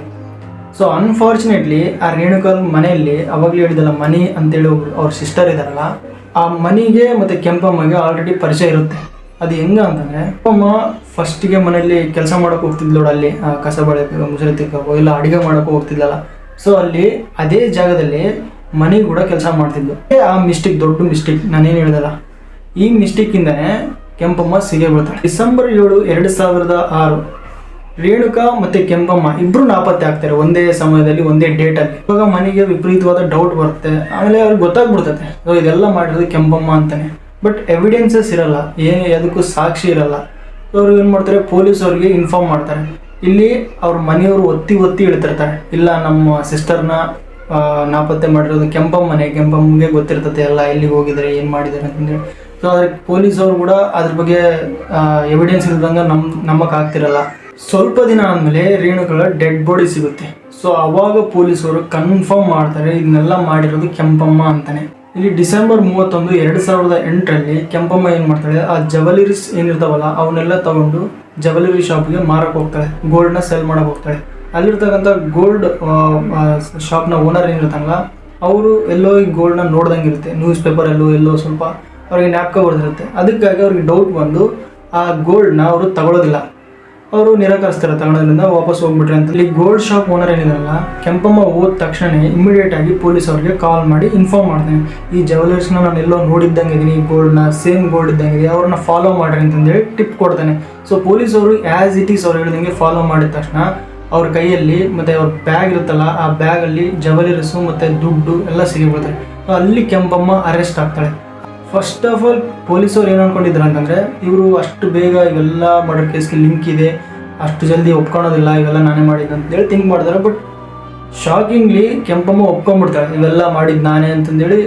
[SPEAKER 1] ಸೊ ಅನ್ಫಾರ್ಚುನೇಟ್ಲಿ ಆ ರೇಣುಕಾ ಮನೆಯಲ್ಲಿ ಅವಾಗಲೇ ಹೇಳಿದಲ್ಲ ಮನಿ ಅಂತೇಳಿ ಅವ್ರ ಸಿಸ್ಟರ್ ಇದಾರಲ್ಲ, ಆ ಮನಿಗೆ ಮತ್ತು ಕೆಂಪಮ್ಮಗೆ ಆಲ್ರೆಡಿ ಪರಿಚಯ ಇರುತ್ತೆ. ಅದು ಹೆಂಗ ಅಂತಂದರೆ ಕೆಂಪಮ್ಮ ಫಸ್ಟಿಗೆ ಮನೆಯಲ್ಲಿ ಕೆಲಸ ಮಾಡೋಕೆ ಹೋಗ್ತಿದ್ಲು ಅಲ್ಲಿ, ಕಸ ಬಳಕೆ ಮುಸುರೆ ತಿಕ್ಕೋ ಇಲ್ಲ ಅಡುಗೆ ಮಾಡೋಕೆ ಹೋಗ್ತಿದ್ಲಲ್ಲ. ಸೊ ಅಲ್ಲಿ ಅದೇ ಜಾಗದಲ್ಲಿ ಮನೆ ಕೂಡ ಕೆಲಸ ಮಾಡ್ತಿದ್ಲು. ಆ ಮಿಸ್ಟೇಕ್ ದೊಡ್ಡ ಮಿಸ್ಟೇಕ್ ನಾನೇನು ಹೇಳ್ದಲ್ಲ, ಈ ಮಿಸ್ಟೇಕಿಂದನೇ ಕೆಂಪಮ್ಮ ಸಿಗೇ ಬೀಳ್ತಾಳೆ. ಡಿಸೆಂಬರ್ 7, 2006 ರೇಣುಕಾ ಮತ್ತೆ ಕೆಂಪಮ್ಮ ಇಬ್ರು ನಾಪತ್ತೆ ಆಗ್ತಾರೆ ಒಂದೇ ಸಮಯದಲ್ಲಿ, ಒಂದೇ ಡೇಟಲ್ಲಿ. ಇವಾಗ ಮನೆಗೆ ವಿಪರೀತವಾದ ಡೌಟ್ ಬರುತ್ತೆ. ಆಮೇಲೆ ಅವ್ರಿಗೆ ಗೊತ್ತಾಗ್ಬಿಡ್ತದೆ ಸೊ ಇದೆಲ್ಲ ಮಾಡಿರೋದು ಕೆಂಪಮ್ಮ ಅಂತಾನೆ. ಬಟ್ ಎವಿಡೆನ್ಸಸ್ ಇರಲ್ಲ, ಅದಕ್ಕೂ ಸಾಕ್ಷಿ ಇರಲ್ಲ. ಅವ್ರು ಏನು ಮಾಡ್ತಾರೆ, ಪೊಲೀಸ್ ಅವ್ರಿಗೆ ಇನ್ಫಾರ್ಮ್ ಮಾಡ್ತಾರೆ. ಇಲ್ಲಿ ಅವ್ರ ಮನೆಯವರು ಒತ್ತಿ ಹೇಳ್ತಿರ್ತಾರೆ, ಇಲ್ಲ ನಮ್ಮ ಸಿಸ್ಟರ್ನ ನಾಪತ್ತೆ ಮಾಡಿರೋದು ಕೆಂಪಮ್ಮಗೆ ಗೊತ್ತಿರ್ತದೆ ಎಲ್ಲ, ಎಲ್ಲಿಗೆ ಹೋಗಿದ್ದಾರೆ ಏನು ಮಾಡಿದ್ದಾರೆ ಅಂತಂದೇಳಿ. ಸೊ ಅದಕ್ಕೆ ಪೊಲೀಸವ್ರು ಕೂಡ ಅದ್ರ ಬಗ್ಗೆ ಎವಿಡೆನ್ಸ್ ಇಲ್ದಂಗೆ ನಮ್ಮಕ್ಕೆ ಆಗ್ತಿರಲ್ಲ. ಸ್ವಲ್ಪ ದಿನ ಆದಮೇಲೆ ರೇಣುಗಳ ಡೆಡ್ ಬಾಡಿ ಸಿಗುತ್ತೆ. ಸೊ ಅವಾಗ ಪೊಲೀಸವರು ಕನ್ಫರ್ಮ್ ಮಾಡ್ತಾರೆ ಇದನ್ನೆಲ್ಲ ಮಾಡಿರೋದು ಕೆಂಪಮ್ಮ ಅಂತಾನೆ. ಇಲ್ಲಿ ಡಿಸೆಂಬರ್ 31, 2008 ಕೆಂಪಮ್ಮ ಏನು ಮಾಡ್ತಾಳೆ, ಆ ಜ್ಯುವೆಲರೀಸ್ ಏನಿರ್ತಾವಲ್ಲ ಅವನ್ನೆಲ್ಲ ತಗೊಂಡು ಜ್ಯುವೆಲರಿ ಶಾಪ್ಗೆ ಮಾರಕ್ಕೆ ಹೋಗ್ತಾಳೆ, ಗೋಲ್ಡ್ನ ಸೆಲ್ ಮಾಡಕ್ಕೆ ಹೋಗ್ತಾಳೆ. ಅಲ್ಲಿರ್ತಕ್ಕಂಥ ಗೋಲ್ಡ್ ಶಾಪ್ನ ಓನರ್ ಏನಿರ್ತಾನಲ್ಲ ಅವರು ಎಲ್ಲೋ ಈ ಗೋಲ್ಡ್ನ ನೋಡ್ದಂಗೆ ಇರುತ್ತೆ, ನ್ಯೂಸ್ ಪೇಪರಲ್ಲೂ ಎಲ್ಲೋ ಸ್ವಲ್ಪ ಅವ್ರಿಗೆ ಜ್ಞಾಪಕ ಬರ್ದಿರುತ್ತೆ. ಅದಕ್ಕಾಗಿ ಅವ್ರಿಗೆ ಡೌಟ್ ಬಂದು ಆ ಗೋಲ್ಡ್ನ ಅವರು ತಗೊಳ್ಳೋದಿಲ್ಲ, ಅವರು ನಿರಾಕರಿಸ್ತಾರೆ, ತಗೊಳ್ಳೋದ್ರಿಂದ ವಾಪಸ್ ಹೋಗ್ಬಿಟ್ರೆ ಅಂತ. ಇಲ್ಲಿ ಗೋಲ್ಡ್ ಶಾಪ್ ಓನರ್ ಏನಿದಾರಲ್ಲ, ಕೆಂಪಮ್ಮ ಹೋದ ತಕ್ಷಣ ಇಮಿಡಿಯೇಟ್ ಆಗಿ ಪೊಲೀಸ್ ಅವ್ರಿಗೆ ಕಾಲ್ ಮಾಡಿ ಇನ್ಫಾರ್ಮ್ ಮಾಡ್ತೇನೆ, ಈ ಜ್ಯುವೆಲರ್ಸ್ನ ನಾನು ಎಲ್ಲೋ ನೋಡಿದ್ದಂಗೆ ಇದೀನಿ, ಈ ಗೋಲ್ಡ್ನ ಸೇಮ್ ಗೋಲ್ಡ್ ಇದ್ದಂಗೆ ಇದೆ, ಅವ್ರನ್ನ ಫಾಲೋ ಮಾಡ್ರಿ ಅಂತಂದೇಳಿ ಟಿಪ್ ಕೊಡ್ತಾನೆ. ಸೊ ಪೊಲೀಸ್ ಅವರು ಆ್ಯಸ್ ಇಟ್ ಈಸ್ ಅವ್ರು ಹೇಳಿದಂಗೆ ಫಾಲೋ ಮಾಡಿದ ತಕ್ಷಣ ಅವ್ರ ಕೈಯಲ್ಲಿ ಮತ್ತು ಅವ್ರ ಬ್ಯಾಗ್ ಇರುತ್ತಲ್ಲ, ಆ ಬ್ಯಾಗಲ್ಲಿ ಜ್ಯುವೆಲರೀಸು ಮತ್ತು ದುಡ್ಡು ಎಲ್ಲ ಸಿಗಿಬಿಡ್ತಾರೆ. ಅಲ್ಲಿ ಕೆಂಪಮ್ಮ ಅರೆಸ್ಟ್ ಆಗ್ತಾಳೆ. ಫಸ್ಟ್ ಆಫ್ ಆಲ್ ಪೊಲೀಸವ್ರು ಏನು ಅಂದ್ಕೊಂಡಿದ್ರು ಅಂತಂದರೆ, ಇವರು ಅಷ್ಟು ಬೇಗ ಇವೆಲ್ಲ ಮರ್ಡರ್ ಕೇಸ್ಗೆ ಲಿಂಕ್ ಇದೆ, ಅಷ್ಟು ಜಲ್ದಿ ಒಪ್ಕೊಳೋದಿಲ್ಲ, ಇವೆಲ್ಲ ನಾನೇ ಮಾಡಿದ್ದು ಅಂತೇಳಿ ಥಿಂಕ್ ಮಾಡ್ತಾರೆ. ಬಟ್ ಶಾಕಿಂಗ್ಲಿ ಕೆಂಪಮ್ಮ ಒಪ್ಕೊಂಡ್ಬಿಡ್ತಾಳೆ, ಇವೆಲ್ಲ ಮಾಡಿದ್ದು ನಾನೇ ಅಂತಂದೇಳಿ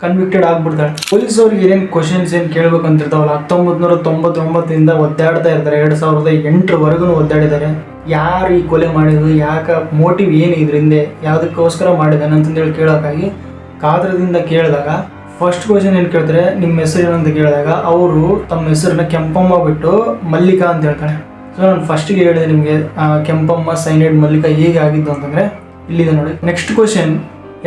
[SPEAKER 1] ಕನ್ವಿಕ್ಟೆಡ್ ಆಗಿಬಿಡ್ತಾಳೆ. ಪೊಲೀಸವ್ರಿಗೆ ಏನೇನು ಕ್ವಶನ್ಸ್ ಏನು ಕೇಳ್ಬೇಕಂತಿರ್ತಾವಲ್ಲ, 1999 ಒದ್ದಾಡ್ತಾ ಇರ್ತಾರೆ, 2008 ಒದ್ದಾಡಿದ್ದಾರೆ. ಯಾರು ಈ ಕೊಲೆ ಮಾಡಿದ್ರು, ಯಾಕೆ, ಮೋಟಿವ್ ಏನು ಇದರಿಂದ, ಯಾವುದಕ್ಕೋಸ್ಕರ ಮಾಡಿದ್ದಾನೆ ಅಂತಂದೇಳಿ ಕೇಳೋಕ್ಕಾಗಿ ಕಾದ್ರದಿಂದ ಕೇಳಿದಾಗ ಫಸ್ಟ್ ಕ್ವಶನ್ ಏನು ಕೇಳ್ತಾರೆ, ನಿಮ್ಮ ಹೆಸರು ಏನಂತ ಕೇಳಿದಾಗ ಅವರು ತಮ್ಮ ಹೆಸರನ್ನ ಕೆಂಪಮ್ಮ ಬಿಟ್ಟು ಮಲ್ಲಿಕಾ ಅಂತ ಹೇಳ್ತಾಳೆ. ಸೊ ನಾನು ಫಸ್ಟಿಗೆ ಹೇಳಿದೆ ನಿಮಗೆ ಕೆಂಪಮ್ಮ ಸೈನೈಡ್ ಮಲ್ಲಿಕಾ ಹೇಗೆ ಆಗಿದ್ದು ಅಂತಂದರೆ ಇಲ್ಲಿದೆ ನೋಡಿ. ನೆಕ್ಸ್ಟ್ ಕ್ವಶನ್,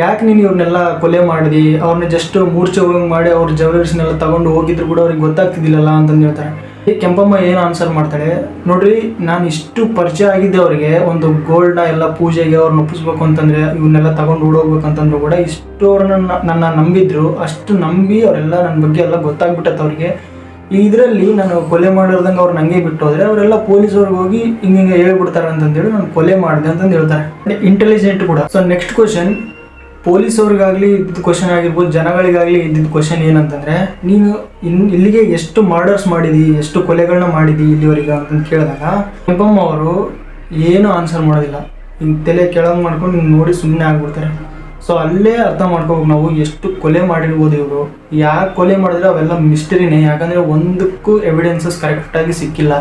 [SPEAKER 1] ಯಾಕೆ ನೀನು ಇವ್ರನ್ನೆಲ್ಲ ಕೊಲೆ ಮಾಡಿದಿ, ಅವ್ರನ್ನ ಜಸ್ಟ್ ಮೂರ್ಛೆ ಹೋಗಂಗೆ ಮಾಡಿ ಅವ್ರ ಜ್ಯುವೆಲರ್ಸ್ನೆಲ್ಲ ತಗೊಂಡು ಹೋಗಿದ್ರು ಕೂಡ ಅವ್ರಿಗೆ ಗೊತ್ತಾಗ್ತಿದ್ದಿಲ್ಲಲ್ಲ ಅಂತಂದು ಹೇಳ್ತಾರೆ. ಈ ಕೆಂಪಮ್ಮ ಏನು ಆನ್ಸರ್ ಮಾಡ್ತಾಳೆ ನೋಡ್ರಿ, ನಾನು ಇಷ್ಟು ಪರಿಚಯ ಆಗಿದ್ದೆ ಅವರಿಗೆ, ಒಂದು ಗೋಲ್ಡ್ನ ಎಲ್ಲ ಪೂಜೆಗೆ ಅವ್ರನ್ನ ಒಪ್ಪಿಸ್ಬೇಕು ಅಂತಂದರೆ, ಇವನ್ನೆಲ್ಲ ತಗೊಂಡು ಓಡೋಗ್ಬೇಕಂತಂದ್ರು ಕೂಡ ಇಷ್ಟು ಅವ್ರನ್ನ ನನ್ನ ನಂಬಿದ್ರು, ಅಷ್ಟು ನಂಬಿ ಅವರೆಲ್ಲ ನನ್ನ ಬಗ್ಗೆ ಎಲ್ಲ ಗೊತ್ತಾಗ್ಬಿಟ್ಟತ್ತೆ ಅವ್ರಿಗೆ. ಇದರಲ್ಲಿ ನಾನು ಕೊಲೆ ಮಾಡಿರ್ದಂಗೆ ಅವ್ರು ನಂಗೆ ಬಿಟ್ಟು ಹೋದರೆ ಅವರೆಲ್ಲ ಪೊಲೀಸವ್ರಿಗೆ ಹೋಗಿ ಹಿಂಗೆ ಹೇಳ್ಬಿಡ್ತಾರೆ ಅಂತಂದೇಳಿ ನಾನು ಕೊಲೆ ಮಾಡಿದೆ ಅಂತಂದು ಹೇಳ್ತಾರೆ. ಇಂಟೆಲಿಜೆಂಟ್ ಕೂಡ. ಸೊ ನೆಕ್ಸ್ಟ್ ಕ್ವಶನ್, ಪೊಲೀಸವ್ರಿಗಾಗಲಿ ಇದ್ದಿದ್ದು ಕ್ವಶನ್ ಆಗಿರ್ಬೋದು, ಜನಗಳಿಗಾಗಲಿ ಇದ್ದಿದ್ದು ಕ್ವಶನ್ ಏನಂತಂದರೆ, ನೀನು ಇಲ್ಲಿಗೆ ಎಷ್ಟು ಮರ್ಡರ್ಸ್ ಮಾಡಿದಿ, ಎಷ್ಟು ಕೊಲೆಗಳನ್ನ ಮಾಡಿದಿ ಇಲ್ಲಿವರೆಗೆ ಅಂತಂದು ಕೇಳಿದಾಗ ಕೆಂಪಮ್ಮ ಅವರು ಏನೂ ಆನ್ಸರ್ ಮಾಡೋದಿಲ್ಲ, ಹಿಂಗೆ ತಲೆ ಕೆಳಗೆ ಮಾಡ್ಕೊಂಡು ಹಿಂಗೆ ನೋಡಿ ಸುಮ್ಮನೆ ಆಗ್ಬಿಡ್ತಾರೆ. ಸೊ ಅಲ್ಲೇ ಅರ್ಥ ಮಾಡ್ಕೋಬೇಕು ನಾವು ಎಷ್ಟು ಕೊಲೆ ಮಾಡಿರ್ಬೋದು ಇವರು, ಯಾಕೆ ಕೊಲೆ ಮಾಡಿದ್ರೆ ಅವೆಲ್ಲ ಮಿಸ್ಟರಿನೇ, ಯಾಕಂದರೆ ಒಂದಕ್ಕೂ ಎವಿಡೆನ್ಸಸ್ ಕರೆಕ್ಟಾಗಿ ಸಿಕ್ಕಿಲ್ಲ.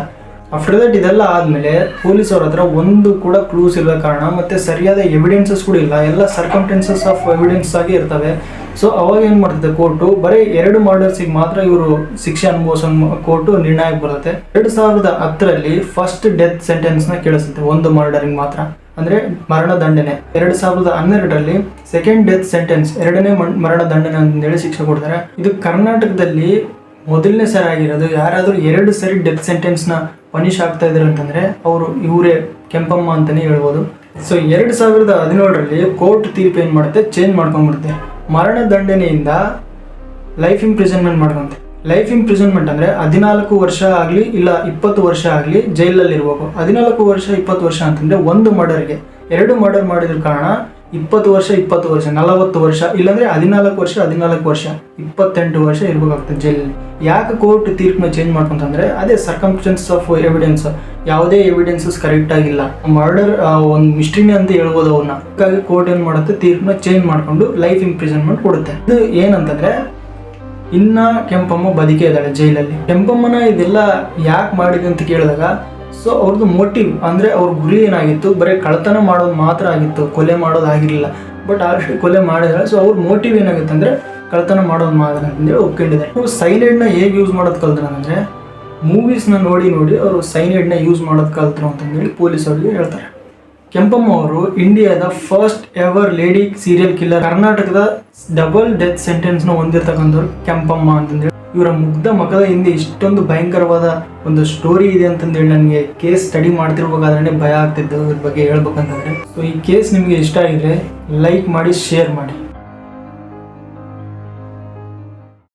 [SPEAKER 1] ಆಫ್ಟರ್ ದಟ್ ಇದೆಲ್ಲ ಆದಮೇಲೆ ಪೊಲೀಸವ್ರ ಹತ್ರ ಒಂದು ಕೂಡ ಕ್ಲೂಸ್ ಇರೋ ಕಾರಣ ಮತ್ತು ಸರಿಯಾದ ಎವಿಡೆನ್ಸಸ್ ಕೂಡ ಇಲ್ಲ, ಎಲ್ಲ ಸರ್ಕಮ್ಟೆನ್ಸಸ್ ಆಫ್ ಎವಿಡೆನ್ಸ್ ಆಗಿ ಇರ್ತವೆ. ಸೊ ಅವಾಗ ಏನು ಮಾಡ್ತದೆ ಕೋರ್ಟು, ಬರೀ 2 ಮರ್ಡರ್ಸಿಗೆ ಮಾತ್ರ ಇವರು ಶಿಕ್ಷೆ ಅನುಭವಿಸೋ ಕೋರ್ಟು ನಿರ್ಣಯಕ್ಕೆ ಬರುತ್ತೆ. 2010ರಲ್ಲಿ ಫಸ್ಟ್ ಡೆತ್ ಸೆಂಟೆನ್ಸ್ನ ಕೇಳಿಸುತ್ತೆ, ಒಂದು ಮರ್ಡರಿಂಗ್ ಮಾತ್ರ, ಅಂದರೆ ಮರಣದಂಡನೆ. 2012ರಲ್ಲಿ ಸೆಕೆಂಡ್ ಡೆತ್ ಸೆಂಟೆನ್ಸ್, 2ನೇ ಮರಣದಂಡನೆ ಅಂತೇಳಿ ಶಿಕ್ಷೆ ಕೊಡ್ತಾರೆ. ಇದು ಕರ್ನಾಟಕದಲ್ಲಿ ಮೊದಲನೇ ಸರಿ ಆಗಿರೋದು. ಯಾರಾದರೂ 2 ಸರಿ ಡೆತ್ ಸೆಂಟೆನ್ಸ್ನ ಪನಿಷ್ ಆಗ್ತಾ ಇದ್ದಾರೆ ಅಂತಂದರೆ ಅವರು ಇವರೇ ಕೆಂಪಮ್ಮ ಅಂತಲೇ ಹೇಳ್ಬೋದು. ಸೊ 2017ರಲ್ಲಿ ಕೋರ್ಟ್ ತೀರ್ಪು ಏನು ಮಾಡುತ್ತೆ, ಚೇಂಜ್ ಮಾಡ್ಕೊಂಡ್ಬಿಡುತ್ತೆ. ಮರಣದಂಡನೆಯಿಂದ ಲೈಫ್ ಇಂಪ್ರಿಸನ್ಮೆಂಟ್ ಮಾಡ್ಕೊಂತೆ. ಲೈಫ್ ಇಂಪ್ರಿಸನ್ಮೆಂಟ್ ಅಂದರೆ 14 ವರ್ಷ ಆಗಲಿ ಇಲ್ಲ 20 ವರ್ಷ ಆಗಲಿ ಜೈಲಲ್ಲಿ ಇರಬೇಕು. 14 ವರ್ಷ 20 ವರ್ಷ ಅಂತಂದರೆ ಒಂದು ಮರ್ಡರ್ಗೆ, 2 ಮರ್ಡರ್ ಮಾಡಿದ್ರ ಕಾರಣ 20 ವರ್ಷ 20 ವರ್ಷ 40 ವರ್ಷ, ಇಲ್ಲಾಂದರೆ 14 ವರ್ಷ 14 ವರ್ಷ 28 ವರ್ಷ ಇರಬೇಕಾಗ್ತದೆ ಜೈಲಲ್ಲಿ. ಯಾಕೆ ಕೋರ್ಟ್ ತೀರ್ಪನ್ನ ಚೇಂಜ್ ಮಾಡ್ಕೊಂತಂದರೆ ಅದೇ ಸರ್ಕಮ್ಸ್ಟೆನ್ಸ್ ಆಫ್ ಎವಿಡೆನ್ಸ್, ಯಾವುದೇ ಎವಿಡೆನ್ಸಸ್ ಕರೆಕ್ಟಾಗಿಲ್ಲ, ಮರ್ಡರ್ ಒಂದು ಮಿಸ್ಟ್ರಿನೇ ಅಂತ ಹೇಳ್ಬೋದು ಅವ್ರನ್ನ. ಹಾಗಾಗಿ ಕೋರ್ಟ್ ಏನು ಮಾಡುತ್ತೆ, ತೀರ್ಪನ್ನ ಚೇಂಜ್ ಮಾಡಿಕೊಂಡು ಲೈಫ್ ಇಂಪ್ರಿಸನ್ಮೆಂಟ್ ಕೊಡುತ್ತೆ. ಇದು ಏನಂತಂದರೆ ಇನ್ನ ಕೆಂಪಮ್ಮ ಬದುಕೇ ಇದ್ದಾಳೆ ಜೈಲಲ್ಲಿ. ಕೆಂಪಮ್ಮನ ಇದೆಲ್ಲ ಯಾಕೆ ಮಾಡಿದೆ ಅಂತ ಕೇಳಿದಾಗ, ಸೊ ಅವ್ರದ್ದು ಮೋಟಿವ್ ಅಂದರೆ ಅವ್ರ ಗುರಿ ಏನಾಗಿತ್ತು, ಬರೀ ಕಳ್ತನ ಮಾಡೋದು ಮಾತ್ರ ಆಗಿತ್ತು, ಕೊಲೆ ಮಾಡೋದು ಆಗಿರಲಿಲ್ಲ. ಬಟ್ ಆಲ್ರೆಡಿ ಕೊಲೆ ಮಾಡಿದಾಳೆ. ಸೊ ಅವ್ರ ಮೋಟಿವ್ ಏನಾಗುತ್ತೆ ಅಂದರೆ ಕಳ್ತನ ಮಾಡೋದು ಮಾತ್ರ ಅಂತಂದೇಳಿ ಒಪ್ಕೊಂಡಿದ್ದಾರೆ. ಅವರು ಸೈನೈಡ್ನ ಹೇಗೆ ಯೂಸ್ ಮಾಡೋದು ಕಲ್ತ್ರು ಅಂದರೆ, ಮೂವೀಸ್ನ ನೋಡಿ ಅವರು ಸೈನೈಡ್ನ ಯೂಸ್ ಮಾಡೋದು ಕಲ್ತರು ಅಂತಂದೇಳಿ ಪೊಲೀಸ್ ಅವರಿಗೆ ಹೇಳ್ತಾರೆ. ಕೆಂಪಮ್ಮ ಅವರು ಇಂಡಿಯಾದ first ever lady serial killer. ಕರ್ನಾಟಕದ ಡಬಲ್ ಡೆತ್ ಸೆಂಟೆನ್ಸ್ನ ಹೊಂದಿರ್ತಕ್ಕಂಥವ್ರು ಕೆಂಪಮ್ಮ ಅಂತಂದೇಳಿ. ಇವರ ಮುಗ್ಧ ಮಖದ ಹಿಂದೆ ಇಷ್ಟೊಂದು ಭಯಂಕರವಾದ ಒಂದು ಸ್ಟೋರಿ ಇದೆ ಅಂತಂದೇಳಿ ನನಗೆ ಕೇಸ್ ಸ್ಟಡಿ ಮಾಡ್ತಿರ್ಬೇಕಾದ್ರೆ ಭಯ ಆಗ್ತಿದ್ದು ಇದ್ರ ಬಗ್ಗೆ ಹೇಳ್ಬೇಕಂತಂದರೆ. ಸೊ ಈ ಕೇಸ್ ನಿಮಗೆ ಇಷ್ಟ ಆಗಿದ್ರೆ ಲೈಕ್ ಮಾಡಿ, ಶೇರ್ ಮಾಡಿ.